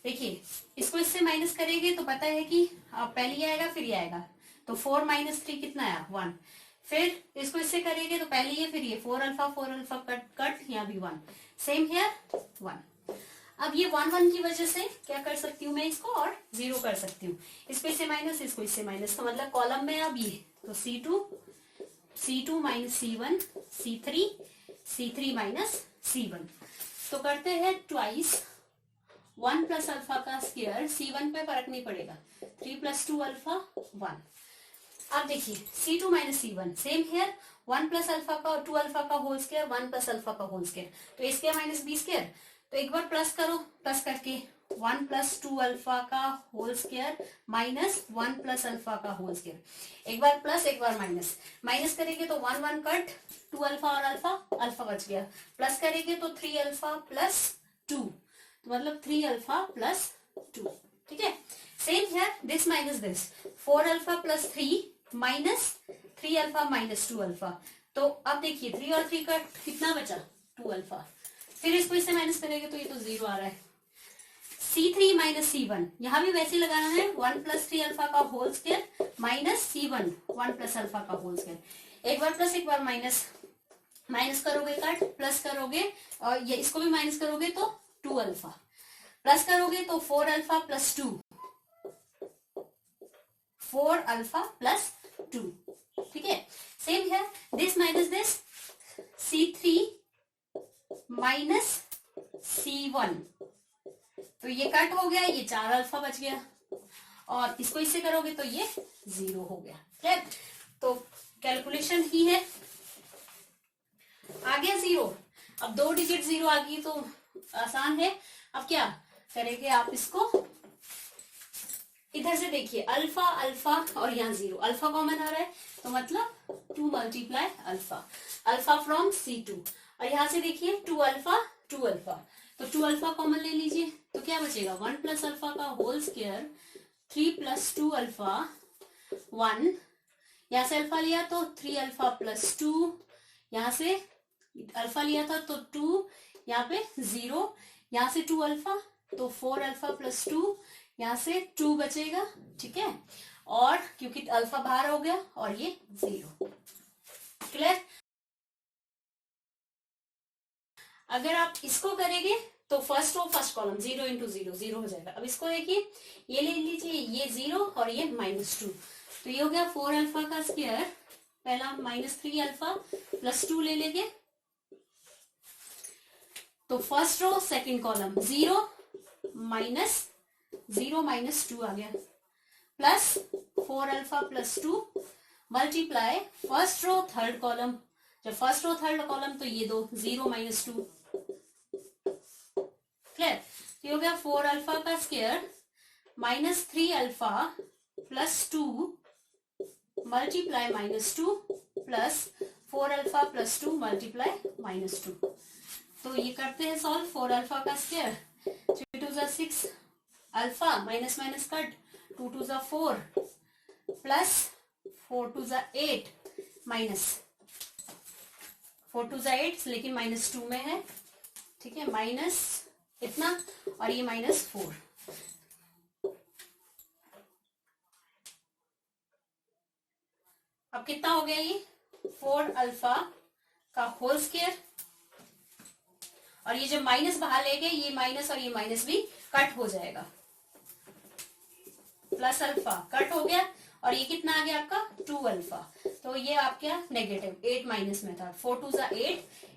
देखिए इसको इससे माइनस करेंगे तो पता है कि पहले ये आएगा फिर ये आएगा, तो 4 माइनस 3 कितना आया 1। फिर इसको इससे करेंगे तो पहले ये फिर ये 4 अल्फा कट यहाँ भी 1, सेम हियर 1। अब ये 1 1 की वजह से क्या कर सकती हूँ मैं इसको और 0 कर सकती हूँ, इसको इससे माइनस इसको इससे माइनस, तो मतलब कॉलम में अब ये तो C2 minus C1 C3 minus C1। तो करते हैं ट्वाइस 1 प्लस अल्फा का स्क्वायर, C1 पे फर्क नहीं पड़ेगा, 3 प्लस 2 अल्फा 1। अब देखिए C2 minus C1 same here, 1 plus alpha का 2 अल्फा का होल स्क्वायर, 1 प्लस अल्फा का होल स्क्वायर, तो A square minus B square, तो एक बार प्लस करो, प्लस करके 1 प्लस 2 अल्फा का whole square minus 1 plus alpha का होल स्क्वायर, एक बार प्लस एक बार माइनस, माइनस करेंगे तो 1 1 कट, 2 अल्फा और अल्फा बच गया, प्लस करेंगे तो 3 अल्फा प्लस 2, तो मतलब 3 अल्फा प्लस 2, ठीक है। Same here this minus this, 4 alpha plus 3 minus 3 alpha minus 2 alpha, तो अब देखिए 3 और 3 का कितना बचा 2 अल्फा, फिर इसको इससे माइनस करेंगे तो ये तो 0 आ रहा है। C3 माइनस C1 यहाँ भी वैसे लगाना है, 1 प्लस 3 अल्फा का whole square minus C1 1 plus alpha का होल स्क्वायर, एक बार प्लस एक बार माइनस, माइनस करोगे कट, प्लस करोगे और ये इसको भी माइनस करोगे तो 2 अल्फा, प्लस करोगे तो 4 अल्फा प्लस 2, 4 अल्फा प्लस 2, ठीक है। सेम है this minus this, C3 minus C1, तो ये कट हो गया, ये 4 अल्फा बच गया, और इसको इससे करोगे तो ये 0 हो गया, ठीक। तो कैलकुलेशन ही है, आ गया 0। अब 2 डिजिट 0 आ गई तो आसान है। अब क्या करेंगे आप इसको इधर से देखिए, अल्फा अल्फा और यहाँ 0, अल्फा कॉमन आ रहा है तो मतलब 2 मल्टीप्लाई अल्फा फ्रॉम C2, और यहाँ से देखिए 2 अल्फा तो 2 अल्फा कॉमन ले लीजिए, तो क्या बचेगा 1 प्लस अल्फा का होल स्क्वायर, 3 प्लस 2 अल्फा 1, यहाँ से अल्फा लिया तो 3 अल्फा प्लस 2, यहाँ से अल्फा लिया था तो 2, यहाँ पे 0, यहाँ से 2 अल्फा तो 4 अल्फा प्लस 2, यहाँ से 2 बचेगा, ठीक है, और क्योंकि अल्फा बाहर हो गया और ये 0, क्लियर। अगर आप इसको करेंगे तो first row first column 0 into 0 0 हो जाएगा। अब इसको देखिए, ये ले लीजिए, ये 0 और ये -2, तो ये हो गया 4 अल्फा का स्क्वायर, पहला -3 अल्फा प्लस 2 ले लेंगे, तो फर्स्ट रो सेकंड कॉलम 0 -2 आ गया, plus 4 alpha plus 2 multiply first row third column, जब फर्स्ट रो थर्ड कॉलम तो ये दो 0 -2, क्लियर। तो ये हो गया 4 अल्फा का square -3 alpha plus 2 multiply -2 plus 4 alpha plus 2 multiply -2, तो ये करते हैं सॉल्व। 4 अल्फा का square, 3 2 6 alpha minus minus cut, 2 2 4 plus 4 2 8 minus 4 2 8, लेकिन -2 में है, ठीक है, माइनस इतना और ये -4, अब कितना हो गया ये 4 अल्फा का होल स्क्वायर, और ये जब माइनस बाहर ले गए, ये माइनस और ये माइनस भी कट हो जाएगा, प्लस अल्फा कट हो गया, और ये कितना आ गया आपका 2 अल्फा, तो ये आपका नेगेटिव 8 माइनस में था, 4 2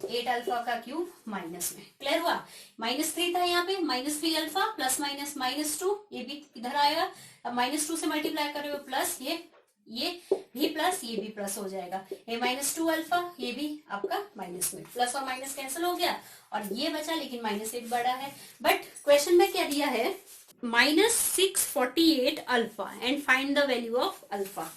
8 अल्फा का क्यूब माइनस में, क्लियर हुआ। -3 था यहाँ पे, -3 अल्फा प्लस माइनस -2, ये भी इधर आएगा, अब -2 से मल्टीप्लाई करोगे प्लस ये भी प्लस, ये भी प्लस हो जाएगा, ये -2 अल्फा, ये भी आपका माइनस में, प्लस और माइनस कैंसिल हो गया और ये बचा, लेकिन -8 बड़ा है। बट क्वेश्चन में क्या दिया है, -648 alpha and find the value of alpha,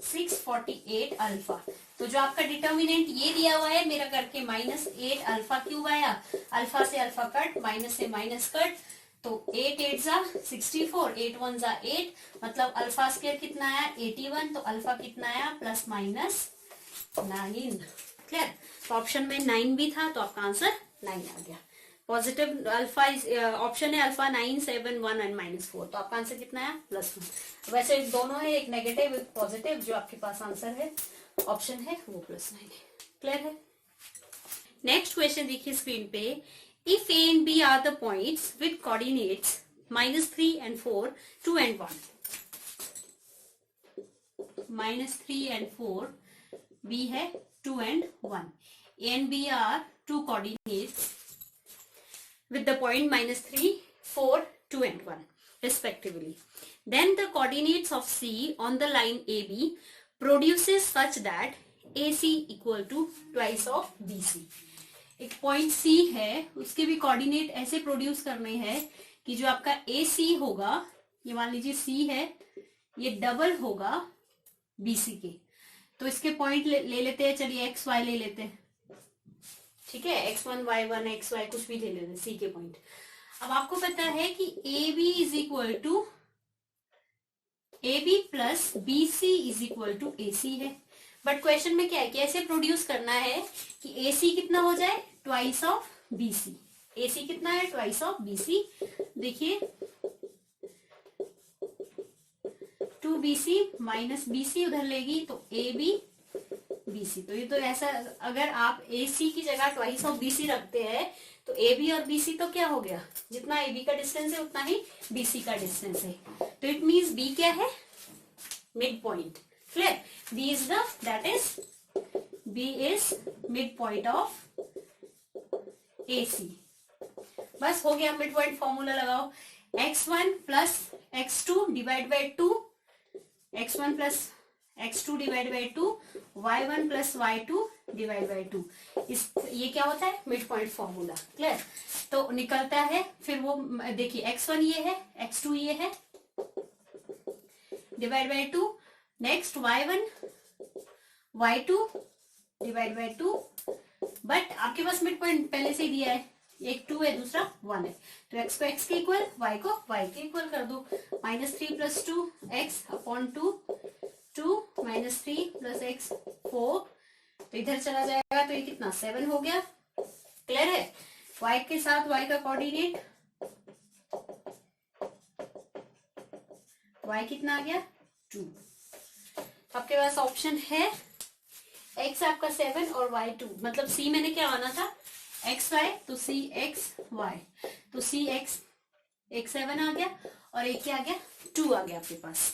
648 alpha. तो जो आपका डिटर्मिनेंट ये दिया हुआ है मेरा करके -8 अल्फा क्यूब आया, अल्फा से अल्फा कट, माइनस से माइनस कट, तो 8 8 जा 64, 8 1 जा 8, मतलब अल्फा स्क्वायर कितना आया 81, तो अल्फा कितना आया +/9। क्लियर। तो ऑप्शन में 9 भी था, तो आपका आंसर 9 आ गया। पॉजिटिव अल्फा ऑप्शन है अल्फा 9 7 1 एंड -4, तो आपका आंसर कितना है +1। वैसे दोनों है, एक नेगेटिव एक पॉजिटिव, जो आपके पास आंसर है ऑप्शन है वो +9 है। क्लियर है। नेक्स्ट क्वेश्चन देखिए स्क्रीन पे, if A and B are the points with coordinates -3 and 4 2 and 1, -3 and 4, B है 2 and 1, A and B are two coordinates with the point -3, 4, 2 and 1 respectively. Then the coordinates of C on the line AB produces such that AC equal to twice of BC. एक point C है, उसके भी coordinate ऐसे produce करने हैं कि जो आपका AC होगा, ये मान लीजिए C है, ये डबल होगा BC के। तो इसके पॉइंट ले लेते हैं, चलिए एक्स वाई ले लेते हैं, ठीक है, x1 y1 xy कुछ भी ले लेते हैं सी के पॉइंट। अब आपको पता है कि AB is equal to AB plus BC is equal to AC है, बट क्वेश्चन में क्या है, कैसे प्रोड्यूस करना है कि AC कितना हो जाए ट्वाइस ऑफ BC। AC कितना है ट्वाइस ऑफ BC, देखिए 2BC माइनस BC उधर लेगी तो AB BC। तो ये तो ऐसा, अगर आप AC की जगह ट्वाइस ऑफ BC रखते हैं तो AB और BC तो क्या हो गया, जितना AB का डिस्टेंस है उतना ही BC का डिस्टेंस है। तो इट मींस B क्या है mid point. Clear. B is the that is B is mid point of AC। बस हो गया, मिड पॉइंट फॉर्मूला लगाओ, x1 plus x2 divide by 2, x1 plus x2 divide by 2, y1 plus y2 divide by 2। इस ये क्या होता है mid point formula. Clear. तो निकलता है फिर वो, देखिए x1 ये है, x2 ये है, divide by 2, next y1 y2 divide by 2, but आपके पास मिड पॉइंट पहले से ही दिया है, एक 2 है दूसरा 1 है, तो x को x के इक्वल, y को y के इक्वल कर दो, -3 + 2 x/2, 2 -3 + x 4, तो इधर चला जाएगा तो ये कितना 7 हो गया। क्लियर है। y के साथ y का कोऑर्डिनेट y कितना आ गया 2। आपके पास ऑप्शन है x आपका 7 और y 2, मतलब c मैंने क्या माना था xy, तो c x y, तो c x 7 आ गया और एक क्या आ गया 2 आ गया आपके पास।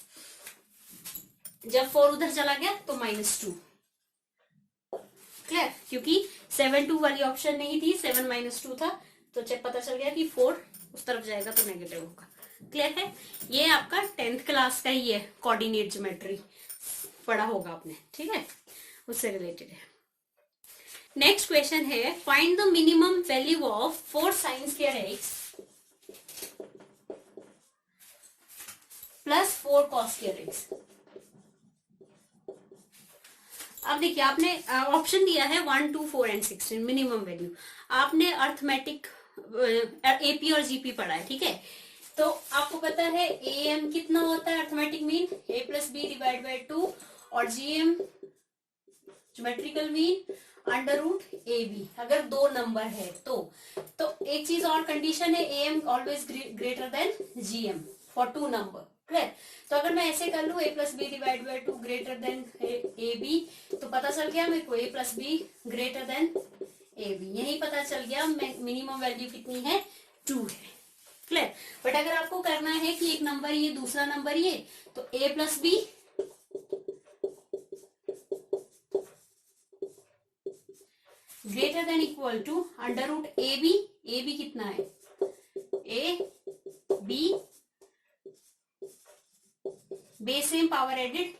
जब 4 उधर चला गया तो -2। क्लियर। क्योंकि 7 2 वाली ऑप्शन नहीं थी, 7 -2 था, तो जब पता चल गया कि 4 उस तरफ जाएगा तो नेगेटिव होगा। क्लियर है। ये आपका 10th क्लास का ही है, कोऑर्डिनेट ज्योमेट्री पढ़ा होगा आपने, ठीक है, उससे रिलेटेड है। नेक्स्ट क्वेश्चन है, find the minimum value of 4 sin square x plus 4 cos square x। अब देखिए आपने ऑप्शन दिया है 1 2 4 एंड 16 मिनिमम वैल्यू। आपने अर्थमेटिक AP और GP पढ़ा है, ठीक है, तो आपको पता है AM कितना होता है arithmetic mean A + B divide by 2, और GM ज्योमेट्रिकल मीन √AB अगर 2 नंबर है तो एक चीज और कंडीशन है, AM always greater than GM for 2 number. Clear. तो अगर मैं ऐसे कर लूं A + B divide by 2 greater than AB, तो पता चल गया मेरे को A + B greater then AB, यही पता चल गया मिनिमम वैल्यू कितनी है 2 है। क्लियर। बट अगर आपको करना है कि एक नंबर ये दूसरा नंबर ये, तो A + B greater than equal to √AB। AB कितना है AB, base same power added,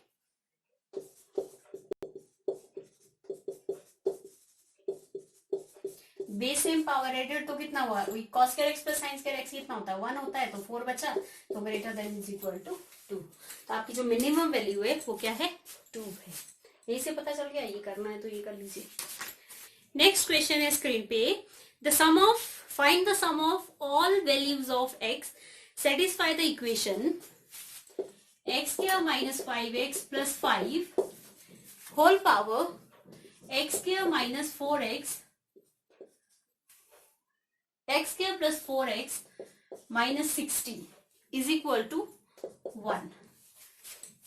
base same power added, तो कितना हुआ cos square x plus sin square x कितना होता है 1 होता है, तो 4 बचा, तो greater than is equal to 2। तो आपकी जो मिनिमम वैल्यू है वो क्या है 2 है। यही से पता चल गया, ये करना है तो ये कर लीजिए। नेक्स्ट क्वेश्चन है स्क्रीन पे, find the sum of all values of x satisfy the equation x square minus 5x plus 5 whole power x square minus 4x x square plus 4x minus 60 is equal to 1।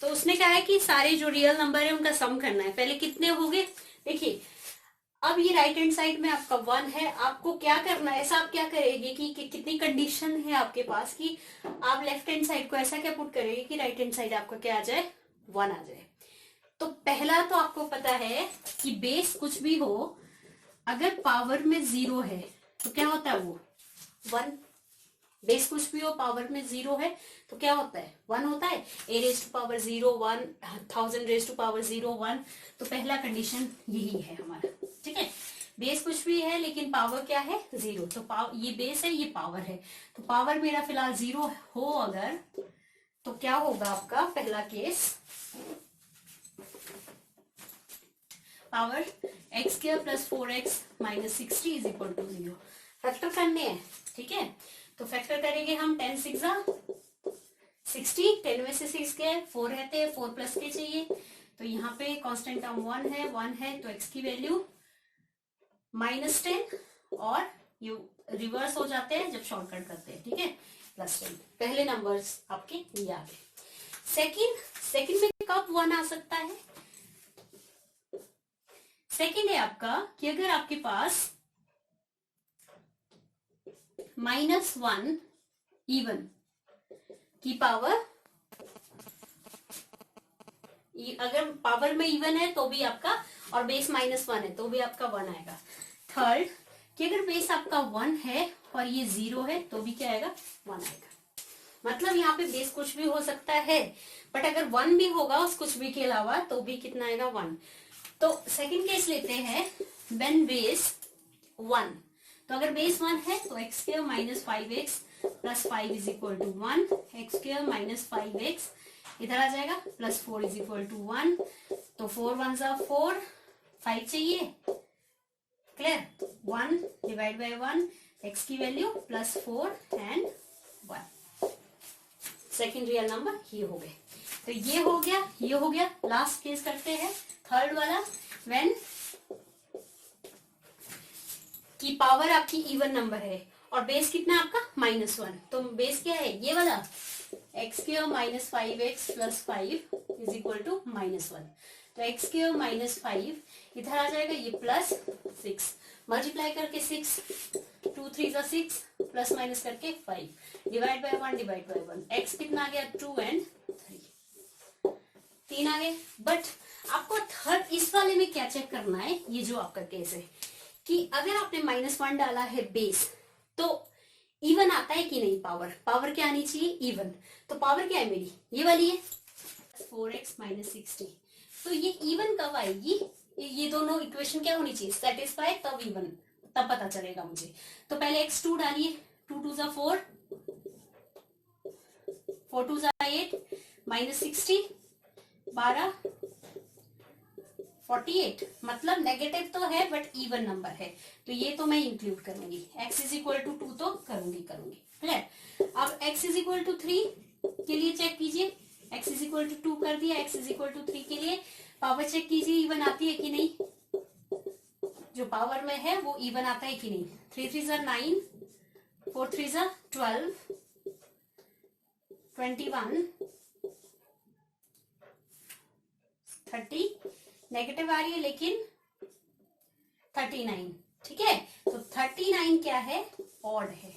तो उसने कहा है कि सारे जो real number है उनका सम करना है। पहले कितने हो गए, देखिए अब ये राइट हैंड साइड में आपका 1 है, आपको क्या करना है, ऐसा आप क्या करेंगे कि कितनी कंडीशन है आपके पास कि आप लेफ्ट हैंड साइड को ऐसा क्या पुट करेंगे कि राइट हैंड साइड आपका क्या आ जाए, 1 आ जाए। तो पहला तो आपको पता है कि बेस कुछ भी हो अगर पावर में 0 है तो क्या होता है वो 1। बेस कुछ भी हो पावर में 0 है तो क्या होता है 1 होता है। a raise to power 0 1, 1000 raise to power 0 1। तो पहला कंडीशन यही है हमारा, ठीक है। बेस कुछ भी है लेकिन पावर क्या है 0, तो ये बेस है ये पावर है, तो पावर मेरा फिलहाल 0 हो अगर, तो क्या होगा आपका पहला केस, power x square plus 4x minus 60 is equal to 0। Factor करने हैं, ठीक है। तो फैक्टर करेंगे हम 10 6 60, 10 में से 6 गए 4 रहते हैं, 4 प्लस के चाहिए, तो यहाँ पे कांस्टेंट टर्म 1 है तो x की वैल्यू -10 और ये रिवर्स हो जाते हैं जब शॉर्टकट करते हैं, ठीक है, +10। पहले नंबर्स आपके ये आ गए। सेकंड में कब 1 आ सकता है, सेकंड है आपका कि अगर आपके पास -1 इवन की पावर, अगर पावर में इवन है तो भी आपका, और बेस -1 है तो भी आपका 1 आएगा। थर्ड कि अगर बेस आपका 1 है और ये 0 है तो भी क्या आएगा 1 आएगा। मतलब यहाँ पे बेस कुछ भी हो सकता है बट अगर 1 भी होगा उस कुछ भी के अलावा तो भी कितना आएगा 1। तो सेकंड केस लेते हैं, व्हेन बेस 1, तो अगर बेस 1 है तो x square minus 5x plus 5 is equal to 1, x square minus 5x इधर आ जाएगा प्लस 4 इज इक्वल टू 1, तो 4 1 जा 4, 5 चाहिए, क्लियर, 1 डिवाइड बाय 1, x की value plus 4 and 1। Second real number ये हो गए। तो ये हो गया, ये हो गया। लास्ट केस करते हैं थर्ड वाला, व्हेन की पावर आपकी इवन नंबर है और बेस कितना आपका -1, तो बेस क्या है ये वाला, x square minus 5x plus 5 is equal to -1, तो एक्स स्क्वायर माइनस 5 इधर आ जाएगा, ये प्लस 6 मल्टीप्लाई करके 6, 2 3 जा 6 प्लस माइनस करके 5 divide by 1 divide by 1, x कितना आ गया 2 एंड 3 आ गए। बट आपको थर्ड इस वाले में क्या चेक करना है, ये जो आपका केस है कि अगर आपने -1 डाला है बेस तो इवन आता है कि नहीं, पावर क्या आनी चाहिए इवन, तो पावर क्या है मेरी ये वाली है 4x माइनस 60, तो ये इवन कब आएगी, ये दोनों इक्वेशन क्या होनी चाहिए सेटिस्फाई, तब इवन, तब पता चलेगा मुझे। तो पहले x2 डालिए, 2 2 जा 4, 4 2 जा 8 माइनस 60 12 48, मतलब नेगेटिव तो है बट इवन नंबर है, तो ये तो मैं इंक्लूड करूंगी। x इज इक्वल टू 2 तो करूंगी, क्लियर। अब x इज इक्वल टू 3 के लिए चेक कीजिए, x इज इक्वल टू 2 कर दिया, x इज इक्वल टू 3 के लिए पावर चेक कीजिए इवन आती है कि नहीं, जो पावर में है वो इवन आता है कि नहीं। 3 3 जा 9, 4 3 जा 12, 21 30, नेगेटिव आ रही है लेकिन 39, ठीक है, तो 39 क्या है ऑड है,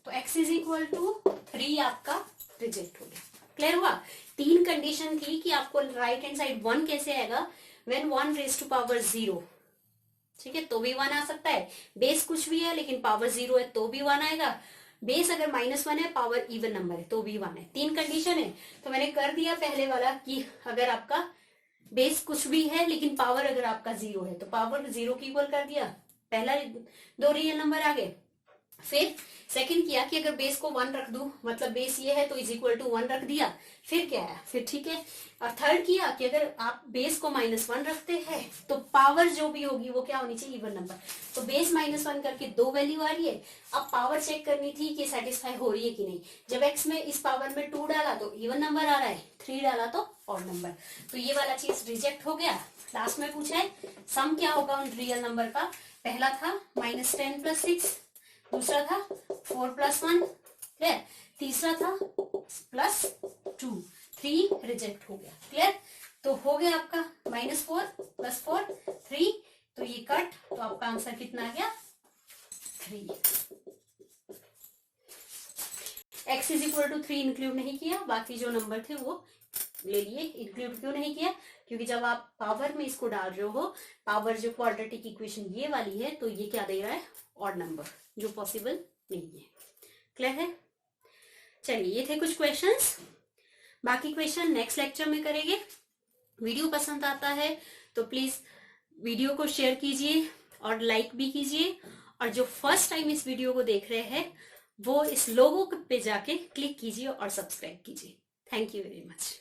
तो x इज इक्वल टू 3 आपका रिजेक्ट हो गया। क्लियर हुआ, 3 कंडीशन थी कि आपको राइट हैंड साइड 1 कैसे आएगा, व्हेन 1 रेज टू पावर 0, ठीक है, तो भी 1 आ सकता है, बेस कुछ भी है लेकिन पावर 0 है तो भी 1 आएगा, बेस अगर -1 है पावर इवन नंबर है तो भी 1 है। 3 कंडीशन है, तो मैंने कर दिया पहले वाला कि अगर आपका बेस कुछ भी है लेकिन पावर अगर आपका 0 है तो पावर 0 की इक्वल कर दिया, पहला 2 रियल नंबर आ गए। फिर सेकंड किया कि अगर बेस को 1 रख दूं, मतलब बेस ये है तो इज इक्वल टू 1 रख दिया, फिर क्या है, फिर ठीक है। और थर्ड किया कि अगर आप बेस को -1 रखते हैं तो पावर जो भी होगी वो क्या होनी चाहिए, इवन नंबर। तो बेस -1 करके 2 वैल्यू आ रही है। अब पावर चेक करनी थी कि सेटिस्फाई हो रही है कि नहीं। जब x में इस पावर में 2 डाला तो इवन नंबर आ रहा है, 3 डाला तो ऑड नंबर। तो ये वाला चीज रिजेक्ट हो गया। लास्ट में पूछा है सम क्या होगा उन रियल नंबर का। पहला था -10 + 6, दूसरा था 4 + 1, क्लियर, तीसरा था +2, 3 रिजेक्ट हो गया, क्लियर। तो हो गया आपका -4 + 4 3, तो ये कट, तो आपका आंसर कितना आ गया 3। x is equal to 3 include नहीं किया, बाकी जो नंबर थे वो ले लिए। इंक्लूड क्यों नहीं किया, क्योंकि जब आप पावर में इसको डाल रहे हो, पावर जो क्वाड्रेटिक इक्वेशन ये वाली है, तो ये क्या दे रहा है, ऑड नंबर, जो पॉसिबल नहीं है, क्लियर है। चलिए ये थे कुछ क्वेश्चंस, बाकी क्वेश्चन नेक्स्ट लेक्चर में करेंगे। वीडियो पसंद आता है तो प्लीज वीडियो को शेयर कीजिए और लाइक भी कीजिए, और जो फर्स्ट टाइम इस वीडियो को देख रहे हैं वो इस लोगो पे जाके क्लिक कीजिए और सब्सक्राइब कीजिए। Thank you very much.